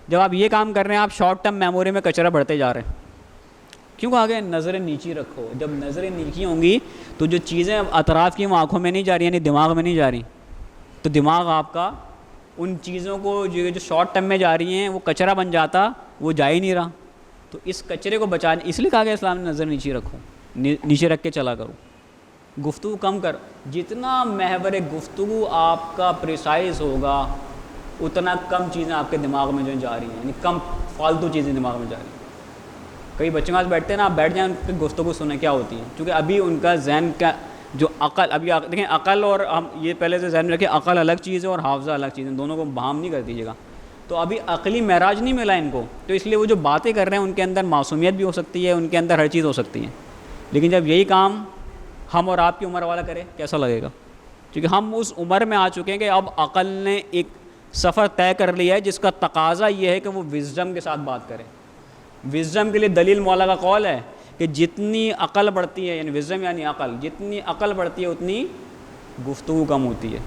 جب آپ یہ کام کر رہے ہیں آپ شارٹ ٹرم میموری میں کچرا بڑھتے جا رہے ہیں. کیوں کہا گیا نظریں نیچی رکھو؟ جب نظریں نیچی ہوں گی تو جو چیزیں اطراف کی وہ آنکھوں میں نہیں جا رہی, یعنی دماغ میں نہیں جا رہی, تو دماغ آپ کا ان چیزوں کو جو شارٹ ٹرم میں جا رہی ہیں وہ کچرا بن جاتا, وہ جا ہی نہیں رہا. تو اس کچرے کو بچانے اس لیے کہا گیا اسلام نے نظر نیچی رکھو, نیچے رکھ کے چلا کرو. گفتگو کم کر, جتنا محور گفتگو آپ کا پریسائز ہوگا اتنا کم چیزیں آپ کے دماغ میں جو جا رہی ہیں, یعنی کم فالتو چیزیں دماغ میں جا رہی ہیں. کئی بچے کے پاس بیٹھتے ہیں نا, آپ بیٹھ جائیں ان کی گفتگو سنیں کیا ہوتی ہے, کیونکہ ابھی ان کا ذہن کا جو عقل, ابھی دیکھیں عقل اور ہم یہ پہلے سے ذہن میں رکھیں, عقل الگ چیز ہے اور حافظہ الگ چیز ہے, دونوں کو بہام نہیں کر دیجیے گا. تو ابھی عقلی معراج نہیں ملا ان کو, تو اس لیے وہ جو باتیں کر رہے ہیں ان کے اندر معصومیت بھی ہو سکتی ہے, ان کے اندر ہر چیز ہو سکتی ہے. لیکن جب یہی کام ہم اور آپ کی عمر والا کرے کیسا لگے گا؟ کیونکہ ہم اس عمر میں آ چکے ہیں کہ اب عقل نے ایک سفر طے کر لیا ہے جس کا تقاضا یہ ہے کہ وہ وزڈم کے ساتھ بات کرے. وزڈم کے لیے دلیل مولا کا قول ہے کہ جتنی عقل بڑھتی ہے, یعنی وزڈم یعنی عقل, جتنی عقل بڑھتی ہے اتنی گفتگو کم ہوتی ہے.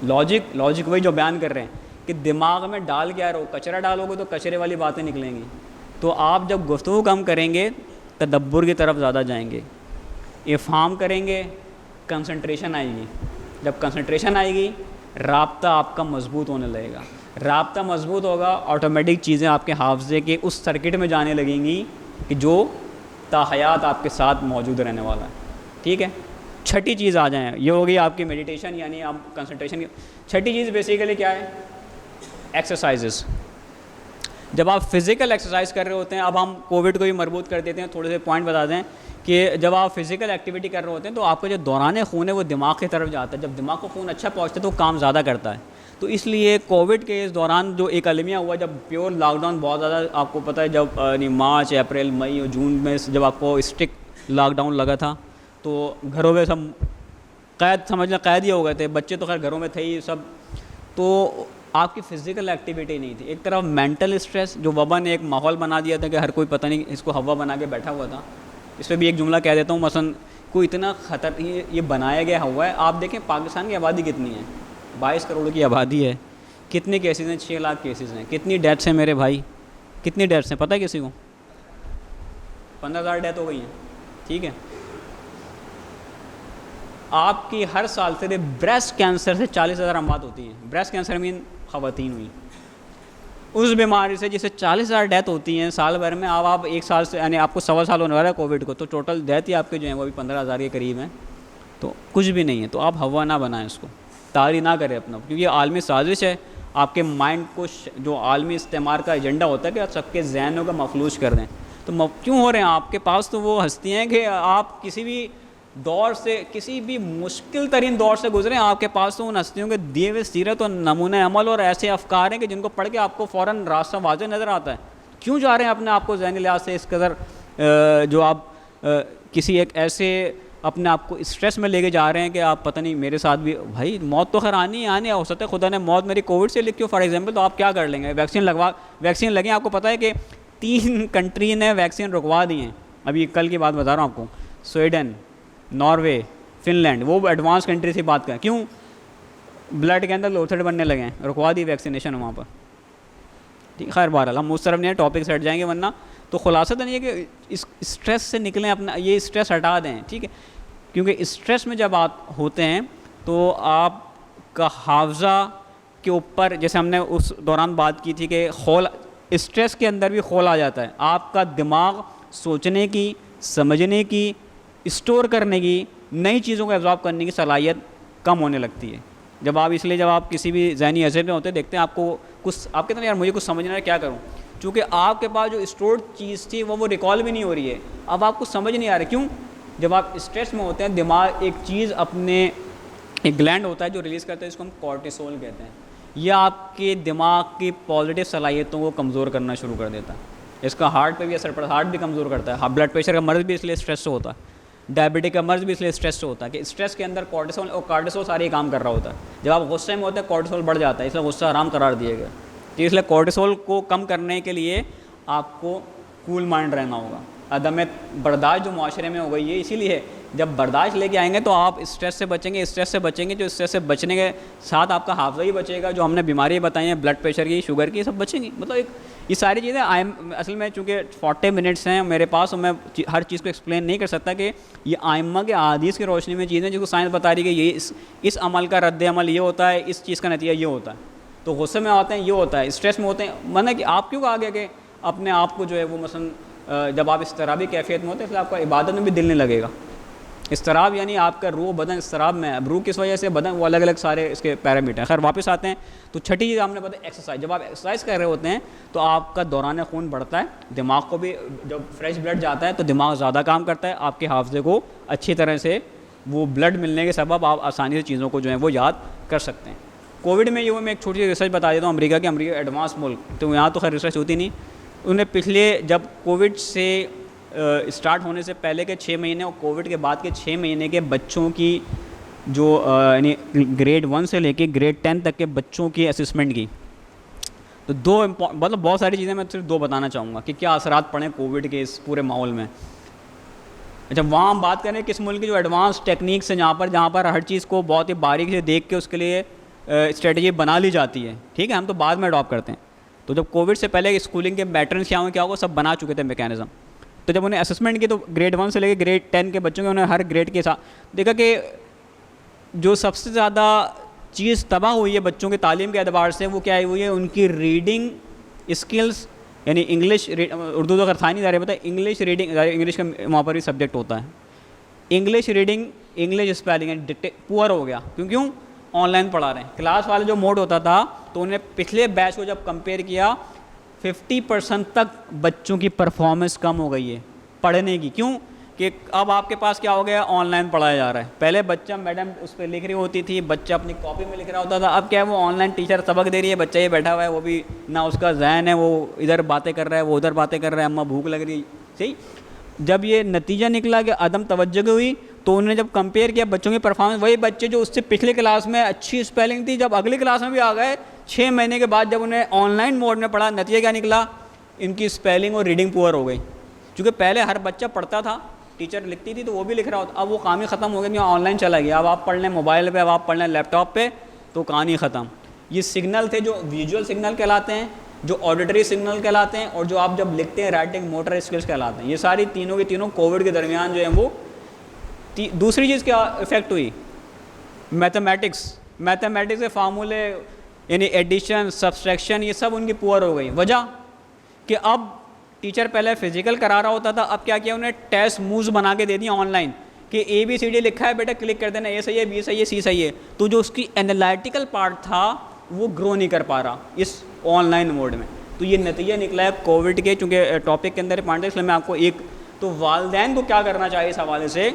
لاجک وہی جو بیان کر رہے ہیں کہ دماغ میں ڈال کے آ رہا ہو, کچرا ڈالو گے تو کچرے والی باتیں نکلیں گی. تو آپ جب گفتگو کم کریں گے تدبر کی طرف زیادہ جائیں گے, افہام کریں گے, کنسنٹریشن آئے گی. جب کنسنٹریشن آئے گی رابطہ آپ کا مضبوط ہونے لگے گا. رابطہ مضبوط ہوگا, آٹومیٹک چیزیں آپ کے حافظے کے اس سرکٹ میں جانے لگیں گی کہ جو تاحیات آپ کے ساتھ موجود رہنے والا ہے. ٹھیک ہے, چھٹی چیز آ جائیں, یہ ہوگی آپ کی میڈیٹیشن, یعنی آپ کنسنٹریشن کی. چھٹی چیز بیسیکلی کیا ہے؟ ایکسرسائزز. جب آپ فزیکل ایکسرسائز کر رہے ہوتے ہیں, اب ہم کووڈ کو بھی مربوط کر دیتے ہیں, تھوڑے سے پوائنٹ بتا دیں کہ جب آپ فزیکل ایکٹیویٹی کر رہے ہوتے ہیں تو آپ کا جو دوران خون ہے وہ دماغ کی طرف جاتا ہے. جب دماغ کو خون اچھا پہنچتا ہے تو کام زیادہ کرتا ہے. تو اس لیے کووڈ کے اس دوران جو ایک المیہ ہوا, جب پیور لاک ڈاؤن بہت زیادہ آپ کو پتہ ہے, جب مارچ, اپریل, مئی اور جون میں جب آپ کو اسٹرکٹ لاک ڈاؤن لگا تھا تو گھروں میں سب قید, سمجھنا قید ہی ہو گئے تھے. بچے تو خیر گھروں میں تھے ہی سب, تو آپ کی فزیکل ایکٹیویٹی نہیں تھی. ایک طرف مینٹل اسٹریس, جو وبا نے ایک ماحول بنا دیا تھا کہ ہر کوئی پتہ نہیں اس کو ہوا بنا کے بیٹھا ہوا تھا. اس پہ بھی ایک جملہ کہہ دیتا ہوں, مثلا کوئی اتنا خطر یہ بنایا گیا ہوا ہے. آپ دیکھیں پاکستان کی آبادی کتنی ہے, 22 کروڑ کی آبادی ہے. کتنے کیسز ہیں؟ 6 لاکھ کیسز ہیں. کتنی ڈیتھس ہیں میرے بھائی, کتنی ڈیتھس ہیں پتہ ہے کسی کو؟ 15,000 ڈیتھ ہو گئی ہیں. ٹھیک ہے, آپ کی ہر سال صرف بریسٹ کینسر سے 40,000 اموات ہوتی ہیں. بریسٹ کینسر مین خواتین ہوئی. اس بیماری سے جسے 40,000 ڈیتھ ہوتی ہیں سال بھر میں, آپ ایک سال سے, یعنی آپ کو 1.25 سال ہونے والا ہے کووڈ کو, تو ٹوٹل ڈیتھ ہی آپ کے جو ہیں وہ بھی 15,000 کے قریب ہیں. تو کچھ بھی نہیں ہے. تو آپ ہوا نہ بنائیں, اس کو طاری نہ کریں اپنا, کیونکہ یہ عالمی سازش ہے. آپ کے مائنڈ کو جو عالمی استعمار کا ایجنڈا ہوتا ہے کہ سب کے ذہنوں کا مفلوج کر دیں. تو کیوں ہو رہے ہیں؟ آپ کے پاس تو وہ ہستیاں ہیں کہ آپ کسی بھی دور سے, کسی بھی مشکل ترین دور سے گزرے, آپ کے پاس تو ان ہستیوں کے دیے ہوئے سیرت اور نمونہ عمل اور ایسے افکار ہیں کہ جن کو پڑھ کے آپ کو فوراً راستہ واضح نظر آتا ہے. کیوں جا رہے ہیں اپنے آپ کو ذہنی لحاظ سے اس قدر جو آپ کسی ایک ایسے اپنے آپ کو اسٹریس میں لے کے جا رہے ہیں کہ آپ پتہ نہیں میرے ساتھ بھی بھائی موت تو خیر آنی ہی آنی ہے، ہو سکتا ہے خدا نے موت میری کووڈ سے لکھی ہو فار ایگزامپل، تو آپ کیا کر لیں گے؟ ویکسین لگیں. آپ کو پتہ ہے کہ 3 کنٹری نے ویکسین رکوا دی ہیں. ابھی کل کی بات بتا رہا ہوں آپ کو، سویڈن، ناروے، فن لینڈ، وہ ایڈوانس کنٹری سے بات کریں. کیوں؟ بلڈ کے اندر لوتھڑ بننے لگے ہیں، رکوا دی ویکسینیشن وہاں پر. ٹھیک، خیر بہرحال ہم اس طرف نہیں ہے، ٹاپک سے ہٹ جائیں گے ورنہ. تو خلاصہ تو نہیں ہے کہ اس اسٹریس سے نکلیں، اپنا یہ اسٹریس ہٹا دیں. ٹھیک ہے، کیونکہ اسٹریس میں جب آپ ہوتے ہیں تو آپ کا حافظہ کے اوپر، جیسے ہم نے اس دوران بات کی تھی کہ اسٹریس کے اندر بھی خول آ جاتا ہے. آپ کا دماغ سوچنے کی، سمجھنے کی، اسٹور کرنے کی، نئی چیزوں کو ایبزارب کرنے کی صلاحیت کم ہونے لگتی ہے جب آپ، اس لیے جب آپ کسی بھی ذہنی عذاب میں ہوتے ہیں، دیکھتے ہیں آپ کو کچھ، آپ کہتے ہیں یار مجھے کچھ سمجھنا ہے کیا کروں، چونکہ آپ کے پاس جو اسٹورڈ چیز تھی وہ ریکال بھی نہیں ہو رہی ہے. اب آپ کو سمجھ نہیں آ رہا. کیوں؟ جب آپ اسٹریس میں ہوتے ہیں دماغ ایک چیز اپنے، ایک گلینڈ ہوتا ہے جو ریلیز کرتا ہے، جس کو ہم کورٹیسول کہتے ہیں. یہ آپ کے دماغ کی پازیٹیو صلاحیتوں کو کمزور کرنا شروع کر دیتا ہے. اس کا ہارٹ پہ بھی اثر پڑتا ہے، ہارٹ بھی کمزور کرتا ہے. بلڈ پریشر کا مرض بھی اس لیے اسٹریس سے ہوتا ہے. ڈائبٹک کا مرض بھی اس لیے اسٹریس سے ہوتا ہے کہ اسٹریس کے اندر کورٹیسول، اور کارٹیسول سارے کام کر رہا ہوتا ہے. جب آپ غصے میں ہوتے ہیں کورٹیسول بڑھ جاتا ہے، اس لیے غصہ حرام قرار دیا گیا. تو اس لیے کورٹیسول کو کم کرنے کے لیے آپ کو کول مائنڈ رہنا ہوگا. عدم برداشت جو معاشرے میں ہو گئی ہے، اسی لیے جب برداشت لے کے آئیں گے تو آپ اسٹریس سے بچیں گے. اسٹریس سے بچیں گے، جو اسٹریس سے بچنے کے ساتھ آپ کا حافظہ ہی بچے گا. جو ہم نے بیماریاں بتائی ہیں بلڈ پریشر کی، شوگر کی، سب بچیں گی. مطلب ایک یہ ساری چیزیں اصل میں چونکہ 40 منٹس ہیں میرے پاس اور میں ہر چیز کو ایکسپلین نہیں کر سکتا کہ یہ ائمہ کے احادیث کی روشنی میں چیزیں جس کو سائنس بتا رہی ہے کہ یہ اس عمل کا رد عمل یہ ہوتا ہے، اس چیز کا نتیجہ یہ ہوتا ہے. تو غصے میں آتے ہیں یہ ہوتا ہے، اسٹریس میں ہوتے ہیں. مطلب کہ آپ کیوں کہا گیا کہ اپنے آپ کو جو ہے وہ مثلا جب آپ اضطرابی کیفیت میں ہوتے ہیں پھر آپ کا عبادت میں بھی دل نہیں لگے گا. اضطراب یعنی آپ کا روح بدن اضطراب میں ہے. اب روح کس وجہ سے، بدن، وہ الگ الگ سارے اس کے پیرامیٹر ہیں. خیر واپس آتے ہیں. تو چھٹی چیز ہم نے بتایا ایکسرسائز. جب آپ ایکسرسائز کر رہے ہوتے ہیں تو آپ کا دوران خون بڑھتا ہے، دماغ کو بھی جب فریش بلڈ جاتا ہے تو دماغ زیادہ کام کرتا ہے. آپ کے حافظے کو اچھی طرح سے وہ بلڈ ملنے کے سبب آپ آسانی سے چیزوں کو جو ہے وہ یاد کر سکتے ہیں. کووڈ میں یہ میں ایک چھوٹی سی ریسرچ بتا دیتا ہوں. امریکہ ایڈوانس ملک، تو یہاں تو خیر ریسرچ ہوتی نہیں. انہوں نے پچھلے جب کووڈ سے اسٹارٹ ہونے سے پہلے کے 6 مہینے اور کووڈ کے بعد کے 6 مہینے کے بچوں کی جو یعنی گریڈ 1 سے لے کے گریڈ 10 تک کے بچوں کی اسسمنٹ کی. تو مطلب بہت ساری چیزیں میں صرف 2 بتانا چاہوں گا کہ کیا اثرات پڑے کووڈ کے اس پورے ماحول میں. اچھا وہاں ہم بات کریں کس ملک کی جو ایڈوانس ٹیکنیکس ہیں جہاں پر ہر چیز کو بہت ہی باریک سے دیکھ کے اس کے لیے اسٹریٹجی بنا لی جاتی ہے. ٹھیک ہے، ہم تو بعد میں اڈاپٹ کرتے ہیں. تو جب کووڈ سے پہلے اسکولنگ کے پیٹرنس کیا ہوگا سب بنا چکے تھے میکینزم. تو جب انہیں اسسمنٹ کی تو گریڈ 1 سے لے کے گریڈ 10 کے بچوں کے انہیں ہر گریڈ کے ساتھ دیکھا کہ جو سب سے زیادہ چیز تباہ ہوئی ہے بچوں کی تعلیم کے اعتبار سے وہ کیا ہوئی ہے، ان کی ریڈنگ اسکلس. یعنی انگلش، اردو تو اگر تھا نہیں ظاہر پتہ ہے، انگلش ریڈنگ، انگلش کا وہاں پر بھی سبجیکٹ ہوتا ہے. انگلش ریڈنگ، انگلش اسپیلنگ پور ہو گیا. کیوں؟ آن لائن پڑھا رہے ہیں. کلاس والے جو موڈ ہوتا تھا تو انہیں پچھلے بیچ کو جب کمپیئر کیا 50% تک بچوں کی پرفارمنس کم ہو گئی ہے پڑھنے کی. کیوں؟ کہ اب آپ کے پاس کیا ہو گیا، آن لائن پڑھایا جا رہا ہے. پہلے بچہ میڈم اس پہ لکھ رہی ہوتی تھی، بچہ اپنی کاپی میں لکھ رہا ہوتا تھا. اب کیا ہے، وہ آن لائن ٹیچر سبق دے رہی ہے، بچہ یہ بیٹھا ہوا ہے، وہ بھی نہ اس کا ذہن ہے، وہ ادھر باتیں کر رہا ہے، وہ ادھر باتیں کر رہا ہے، اماں بھوک لگ رہی. صحیح. جب یہ نتیجہ نکلا کہ عدم توجہ ہوئی تو انہوں نے جب کمپیئر کیا بچوں کی پرفارمنس، وہی بچے جو اس سے پچھلے کلاس میں اچھی اسپیلنگ تھی جب اگلی کلاس میں بھی آ گئے 6 مہینے کے بعد جب انہیں آن لائن موڈ میں پڑھا، نتیجہ کیا نکلا، ان کی اسپیلنگ اور ریڈنگ پور ہو گئی. کیونکہ پہلے ہر بچہ پڑھتا تھا، ٹیچر لکھتی تھی تو وہ بھی لکھ رہا ہوتا. اب وہ کام ہی ختم ہو گیا، آن لائن چلا گیا. اب آپ پڑھ لیں موبائل پہ، اب آپ پڑھ لیں لیپ ٹاپ پہ تو کہانی ختم. یہ سگنل تھے جو ویژول سگنل کہلاتے ہیں، جو آڈیٹری سگنل کہلاتے ہیں، اور جو آپ جب لکھتے ہیں رائٹنگ موٹر اسکلس کہلاتے ہیں. یہ ساری تینوں کی تینوں کووڈ کے درمیان جو ہیں وہ. دوسری چیز کیا افیکٹ ہوئی، میتھمیٹکس کے فارمولے یعنی ایڈیشن، سبسٹریکشن، یہ سب ان کی پور ہو گئی. وجہ کہ اب ٹیچر پہلے فزیکل کرا رہا ہوتا تھا، اب کیا کیا انہیں ٹیسٹ مووز بنا کے دے دیا آن لائن کہ ABCD لکھا ہے بیٹا کلک کر دینا، A صحیح ہے، B صحیح ہے، C صحیح ہے. تو جو اس کی انالائٹیکل پارٹ تھا وہ گرو نہیں کر پا رہا اس آن لائن موڈ میں. تو یہ نتیجہ نکلا ہے کووڈ کے. چونکہ ٹاپک کے اندر پوائنٹ ہے اس لیے میں آپ کو ایک تو والدین کو کیا کرنا چاہیے اس حوالے سے.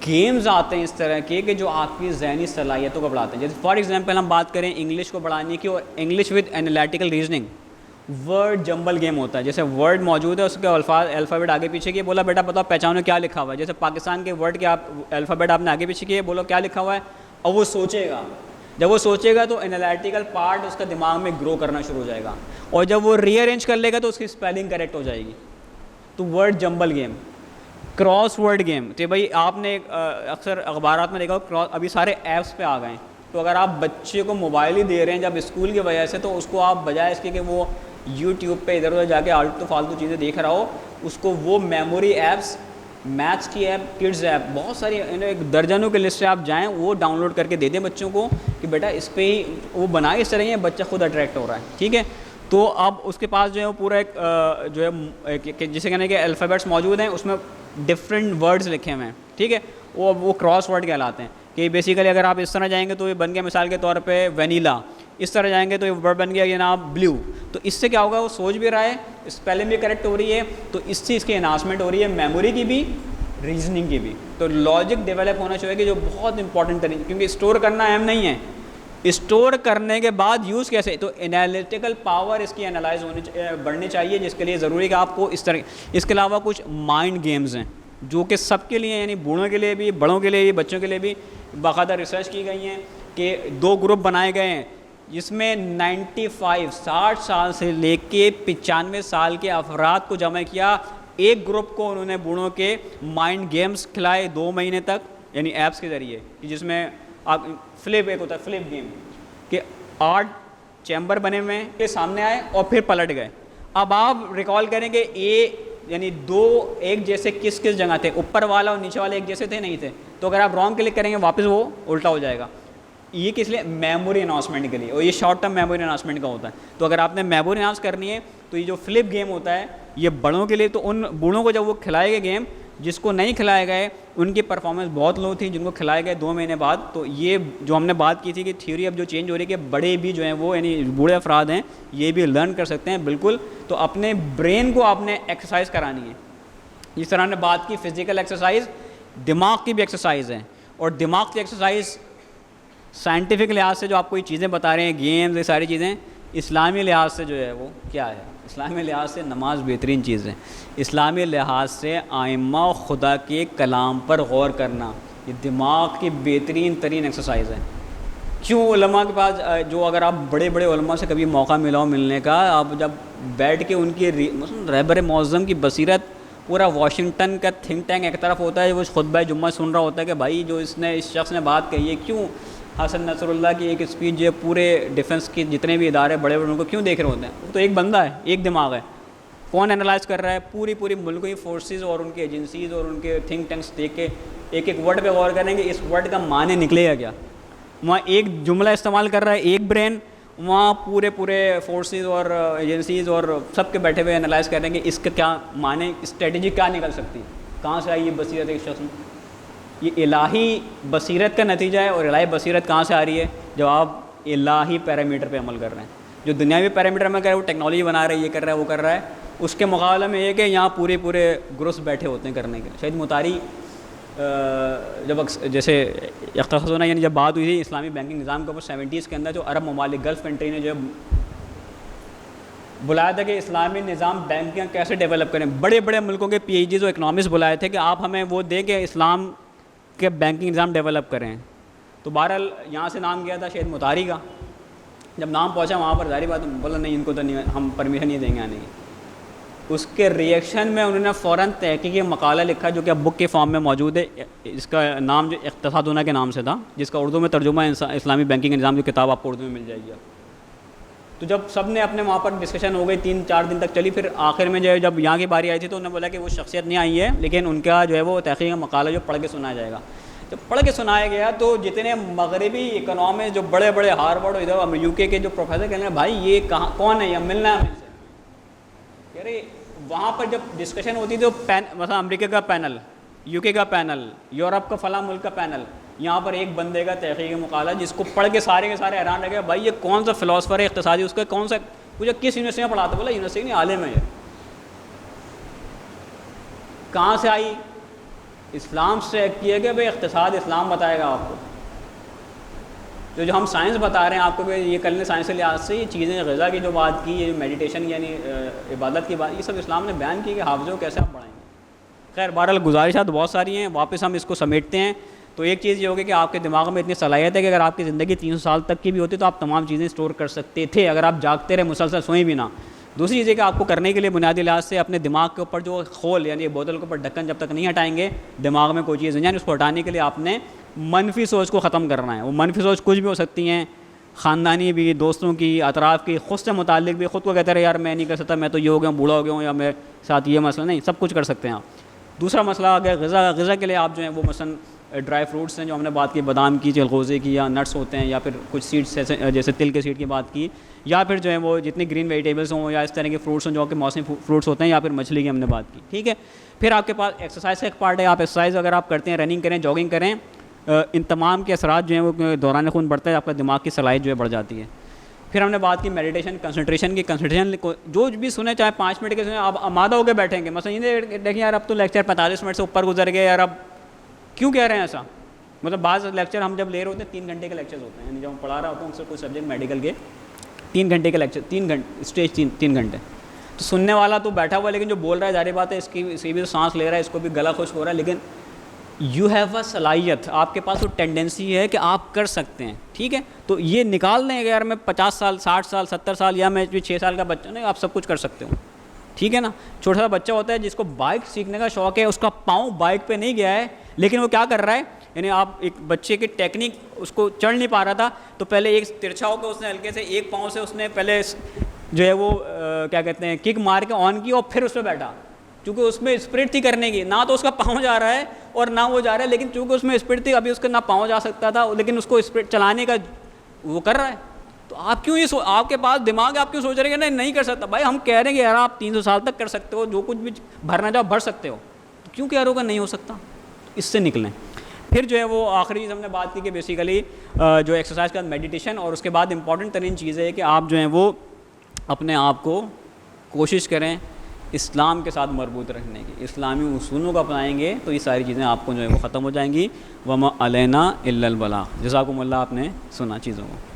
گیمز آتے ہیں اس طرح کے کہ جو آپ کی ذہنی صلاحیتوں کو بڑھاتے ہیں. جیسے فار ایگزامپل ہم بات کریں انگلش کو بڑھانے کی، اور English with analytical reasoning, word jumble game ہوتا ہے. جیسے ورڈ موجود ہے اس کے الفابیٹ آگے پیچھے کیے, بولا بیٹا بتاؤ پہچانو کیا لکھا ہوا ہے. جیسے پاکستان کے ورڈ کے آپ الفابیٹ آپ نے آگے پیچھے کیے, بولو کیا لکھا ہوا ہے. اب وہ سوچے گا, جب وہ سوچے گا تو انالائٹیکل پارٹ اس کا دماغ میں گرو کرنا شروع ہو جائے گا, اور جب وہ ری ارینج کر لے گا تو اس کی اسپیلنگ کریکٹ ہو جائے گی. تو word jumble game. Cross word game, تو بھائی آپ نے اکثر اخبارات میں دیکھا ہو ابھی سارے ایپس پہ آ گئے ہیں. تو اگر آپ بچے کو موبائل ہی دے رہے ہیں جب اسکول کی وجہ سے, تو اس کو آپ بجائے اس کے کہ وہ یوٹیوب پہ ادھر ادھر جا کے آلتو فالتو چیزیں دیکھ رہا ہو, اس کو وہ میموری ایپس, میتھس کی ایپ, کڈز ایپ, بہت ساری ایک درجنوں کے لسٹ سے آپ جائیں, وہ ڈاؤن لوڈ کر کے دے دیں بچوں کو کہ بیٹا اس پہ ہی وہ بنائے, اس طرح ہی بچہ خود اٹریکٹ ہو رہا ہے. ٹھیک ہے, تو اب اس کے پاس جو ہے وہ پورا ایک جو ہے جسے کہنے کہ الفابیٹس موجود ہیں, اس میں ڈفرینٹ ورڈز لکھے ہوئے ہیں. ٹھیک ہے, وہ کراس ورڈ کہلاتے ہیں. کہ بیسیکلی اگر آپ اس طرح جائیں گے تو یہ بن گیا مثال کے طور پہ وینیلا, اس طرح جائیں گے تو یہ ورڈ بن گیا یہ نام بلیو. تو اس سے کیا ہوگا, وہ سوچ بھی رہا ہے, اسپیلنگ بھی کریکٹ ہو رہی ہے, تو اس سے اس کی انہانسمنٹ ہو رہی ہے, میموری کی بھی, ریزننگ کی بھی. تو لاجک ڈیولپ ہونا چاہیے کہ جو بہت امپورٹنٹ طریقے, کیونکہ اسٹور کرنا اہم نہیں ہے, اسٹور کرنے کے بعد یوز کیسے. تو انالیٹیکل پاور اس کی انالائز بڑھنی چاہیے, جس کے لیے ضروری کہ آپ کو اس طرح. اس کے علاوہ کچھ مائنڈ گیمز ہیں جو کہ سب کے لیے, یعنی بوڑھوں کے لیے بھی, بڑوں کے لیے بھی, بچوں کے لیے بھی باقاعدہ ریسرچ کی گئی ہیں کہ 2 گروپ بنائے گئے ہیں, جس میں 60 سال سے لے کے 95 سال کے افراد کو جمع کیا. ایک گروپ کو انہوں نے بوڑھوں کے مائنڈ گیمز کھلائے 2 مہینے تک, یعنی ایپس کے ذریعے, جس میں آپ فلپ ایک ہوتا ہے فلپ گیم, کہ 8 چیمبر بنے ہوئے ہیں کے سامنے آئے اور پھر پلٹ گئے. اب آپ ریکال کریں کہ یعنی 2 ایک جیسے کس جگہ تھے, اوپر والا اور نیچے والے ایک جیسے تھے نہیں تھے. تو اگر آپ رانگ کلک کریں گے واپس وہ الٹا ہو جائے گا. یہ کس لیے, میموری انہانسمنٹ کے لیے, اور یہ شارٹ ٹرم میموری انہانسمنٹ کا ہوتا ہے. تو اگر آپ نے میموری انہانس کرنی ہے تو یہ جو فلپ گیم ہوتا ہے یہ بڑوں کے لیے. تو ان بوڑھوں کو جب وہ کھلائے گئے گیم, جس کو نہیں کھلائے گئے ان کی پرفارمنس بہت لو تھی, جن کو کھلائے گئے 2 مہینے بعد. تو یہ جو ہم نے بات کی تھی کہ تھیوری اب جو چینج ہو رہی ہے کہ بڑے بھی جو ہیں وہ, یعنی بوڑھے افراد ہیں, یہ بھی لرن کر سکتے ہیں بالکل. تو اپنے برین کو آپ نے ایکسرسائز کرانی ہے. جس طرح ہم نے بات کی فزیکل ایکسرسائز, دماغ کی بھی ایکسرسائز ہے. اور دماغ کی ایکسرسائز سائنٹیفک لحاظ سے جو آپ کو یہ چیزیں بتا رہے ہیں, گیمز, یہ ساری چیزیں, اسلامی لحاظ سے جو ہے وہ کیا ہے, اسلامی لحاظ سے نماز بہترین چیز ہے. اسلامی لحاظ سے آئمہ خدا کے کلام پر غور کرنا, یہ دماغ کی بہترین ترین ایکسرسائز ہے. کیوں علماء کے پاس جو, اگر آپ بڑے بڑے علماء سے کبھی موقع ملا ہو ملنے کا, آپ جب بیٹھ کے ان کی رہبر معظم کی بصیرت, پورا واشنگٹن کا تھنک ٹینک ایک طرف ہوتا ہے, وہ خطبہ جمعہ سن رہا ہوتا ہے کہ بھائی جو اس شخص نے بات کہی ہے, کیوں حسن نصر اللہ کی ایک اسپیچ جو ہے پورے ڈیفنس کے جتنے بھی ادارے بڑے بڑے ان کو کیوں دیکھ رہے ہوتے ہیں. وہ تو ایک بندہ ہے, ایک دماغ ہے, کون انالائز کر رہا ہے, پوری ملکی فورسز اور ان کی ایجنسیز اور ان کے تھنک ٹینکس دیکھ کے ایک ورڈ پہ غور کریں گے, اس ورڈ کا معنی نکلے گا کیا. وہاں ایک جملہ استعمال کر رہا ہے ایک برین, وہاں پورے فورسز اور ایجنسیز اور سب کے بیٹھے ہوئے انالائز کریں گے اس کا کیا معنی, اسٹریٹجی کیا نکل سکتی, کہاں سے آئی یہ بصیرت ایک شخص میں. یہ الہی بصیرت کا نتیجہ ہے. اور الہی بصیرت کہاں سے آ رہی ہے, جب آپ الہی پیرامیٹر پہ عمل کر رہے ہیں. جو دنیاوی پیرامیٹر عمل کر رہے ہیں وہ ٹیکنالوجی بنا رہا ہے, یہ کر رہا ہے وہ کر رہا ہے, اس کے مقابلے میں یہ کہ یہاں پورے گروپس بیٹھے ہوتے ہیں کرنے کے. شہید مطاری جب جیسے اختصاص ہونا, یعنی جب بات ہوئی تھی اسلامی بینکنگ نظام کے اوپر 70s کے اندر, جو عرب ممالک گلف کنٹری نے جو بلایا تھا کہ اسلامی نظام بینکنگ کیسے ڈیولپ کریں, بڑے ملکوں کے پی ایچ ڈیز اور اکنامسٹ بلائے تھے کہ آپ ہمیں وہ دیں کہ اسلام کے بینکنگ نظام ڈیولپ کریں. تو بہرحال یہاں سے نام گیا تھا شہید مطاری کا. جب نام پہنچا وہاں پر ظاہری بات بولا نہیں ان کو تو نہیں, ہم پرمیشن نہیں دیں گے آنے کی. اس کے ریئیکشن میں انہوں نے فوراً تحقیقی مقالہ لکھا جو کہ اب بک کے فارم میں موجود ہے. اس کا نام جو اقتصاد ہونا کے نام سے تھا, جس کا اردو میں ترجمہ اسلامی بینکنگ نظام, جو کتاب آپ کو اردو میں مل جائے گی. تو جب سب نے اپنے وہاں پر ڈسکشن ہو گئی 3-4 دن تک چلی, پھر آخر میں جو ہے جب یہاں کی باری آئی تھی تو انہوں نے بولا کہ وہ شخصیت نہیں آئی ہے, لیکن ان کا جو ہے وہ تحقیقی مقالہ جو پڑھ کے سنایا جائے گا. جب پڑھ کے سنایا گیا تو جتنے مغربی اکنامسٹ جو بڑے ہارورڈ ادھر یو کے جو پروفیسر کہنے لگے بھائی یہ کہاں کون ہے, یہ ملنا ہے ہم سے. کہہ رہے وہاں پر جب ڈسکشن ہوتی تھی تو مثلا امریکہ کا پینل, یو کے کا پینل, یورپ کا فلاں ملک کا پینل, یہاں پر ایک بندے کا تحقیقی مقالہ جس کو پڑھ کے سارے کے سارے حیران رہ گئے, بھائی یہ کون سا فلاسفر ہے اقتصادی, اس کا کون سا, مجھے کس یونیورسٹی میں پڑھاتا, بولا یونیورسٹی نہیں عالم ہے. یہ کہاں سے آئی, اسلام سے کیا کہ بھائی اقتصاد اسلام بتائے گا آپ کو. جو ہم سائنس بتا رہے ہیں آپ کو کہ یہ کر لیں سائنس کے لحاظ سے، یہ چیزیں غذا کی جو بات کی، یہ میڈیٹیشن یعنی عبادت کی بات، یہ سب اسلام نے بیان کی کہ حافظوں کو کیسے آپ بڑھائیں گے. خیر بہرحال گزارشات بہت ساری ہیں، واپس ہم اس کو سمیٹتے ہیں. تو ایک چیز یہ ہوگی کہ آپ کے دماغ میں اتنی صلاحیت ہے کہ اگر آپ کی زندگی 300 سال تک کی بھی ہوتی تو آپ تمام چیزیں اسٹور کر سکتے تھے اگر آپ جاگتے رہے، مسلسل سوئیں بھی نہ. دوسری چیز ہے کہ آپ کو کرنے کے لیے بنیادی لحاظ سے اپنے دماغ کے اوپر جو خول یعنی بوتل کے اوپر ڈھکن جب تک نہیں ہٹائیں گے دماغ میں کوئی چیز نہیں، یعنی اس کو ہٹانے کے لیے آپ نے منفی سوچ کو ختم کرنا ہے. وہ منفی سوچ کچھ بھی ہو سکتی ہیں، خاندانی بھی، دوستوں کی، اطراف کی، خود سے متعلق بھی. خود کو کہتے رہے یار میں نہیں کر سکتا، میں تو یہ ہو گیا ہوں، بوڑھا ہو گیا ہوں، یا میرے ساتھ یہ مسئلہ نہیں، سب کچھ کر سکتے ہیں آپ. دوسرا مسئلہ آ گیا غذا کے لیے آپ جو ہیں وہ مثلاً ڈرائی فروٹس ہیں جو ہم نے بات کی، بادام کی، چلغوزے کی، یا نٹس ہوتے ہیں، یا پھر کچھ سیڈس جیسے تل کے سیڈ کی بات کی، یا پھر جو ہے وہ جتنے گرین ویجیٹیبلس ہوں یا اس طرح کے فروٹس ہوں جو کہ موسمی فروٹس ہوتے ہیں، یا پھر مچھلی کی ہم نے بات کی. ٹھیک ہے. پھر آپ کے پاس ایکسرسائز کا ایک پارٹ ہے. آپ ایکسرسائز اگر آپ کرتے ہیں، رننگ کریں، جاگنگ کریں، ان تمام کے اثرات جو ہیں وہ دوران خون بڑھتا ہے، آپ کا دماغ کی صلاحیت جو ہے بڑھ جاتی ہے. پھر ہم نے بات کی میڈیٹیشن، کنسنٹریشن کی. کنسنٹریشن جو بھی سنیں، چاہے 5 منٹ کے سنیں، آپ آمادہ ہو کے بیٹھیں گے. مثلا یہ دیکھیں یار اب تو لیکچر 45 منٹ سے اوپر گزر گئے یار، اب کیوں کہہ رہے ہیں ایسا؟ مطلب بعض لیکچر ہم جب لے رہے ہوتے ہیں 3 گھنٹے کے لیکچرز ہوتے ہیں، یعنی جب ہم پڑھا رہا ہوتا ہوں سے کوئی سبجیکٹ میڈیکل کے 3 گھنٹے کے لیکچر، 3 گھنٹے اسٹیج 3 گھنٹے. تو سننے والا تو بیٹھا ہوا ہے، لیکن جو بول رہا ہے ظاہر بات ہے اس کی بھی تو سانس لے رہا ہے، اس کو بھی گلا خشک ہو رہا ہے، لیکن یو ہیو اے صلاحیت، آپ کے پاس وہ ٹینڈنسی ہے کہ آپ کر سکتے ہیں. ٹھیک ہے. تو یہ نکال دیں کہ یار میں 50 سال 60 سال 70 سال یا میں 6 سال کا بچہ نہیں، آپ سب کچھ کر سکتے ہو. ٹھیک ہے نا. چھوٹا سا بچہ ہوتا ہے جس کو بائک سیکھنے کا شوق ہے، اس کا پاؤں بائک پہ نہیں گیا ہے، لیکن وہ کیا کر رہا ہے، یعنی آپ ایک بچے کی ٹیکنیک اس کو چڑھ نہیں پا رہا تھا تو پہلے ایک ترچھا ہو کے اس نے ہلکے سے ایک پاؤں سے اس نے پہلے جو ہے وہ کیا کہتے ہیں کک مار کے آن کی اور پھر اس پہ بیٹھا، چونکہ اس میں اسپرٹ تھی کرنے کی. نہ تو اس کا پاؤں جا رہا ہے اور نہ وہ جا رہا ہے، لیکن چونکہ اس میں اسپرٹ تھی، ابھی اس کا نہ پاؤں جا سکتا تھا لیکن اس کو اسپرٹ چلانے کا وہ کر رہا ہے. تو آپ کیوں یہ آپ کے پاس دماغ ہے، آپ کیوں سوچ رہے ہیں کہ نہیں کر سکتا؟ بھائی ہم کہہ رہے ہیں کہ یار آپ 300 سال تک کر سکتے ہو، جو کچھ بھی بھرنا چاہو بھر سکتے ہو، تو کیوں کہہ رہے ہو کہ نہیں ہو سکتا؟ اس سے نکلیں. پھر جو ہے وہ آخری چیز ہم نے بات کی کہ بیسیکلی جو ایکسرسائز کا میڈیٹیشن، اور اس کے بعد امپورٹنٹ ترین چیز ہے کہ آپ جو ہیں وہ اپنے آپ کو کوشش کریں اسلام کے ساتھ مربوط رکھنے کی، اسلامی اصولوں کو اپنائیں گے تو یہ ساری چیزیں آپ کو جو ہے وہ ختم ہو جائیں گی. وما علینا الا البلاغ. جزاکم اللہ. آپ نے سنا چیزوں کو.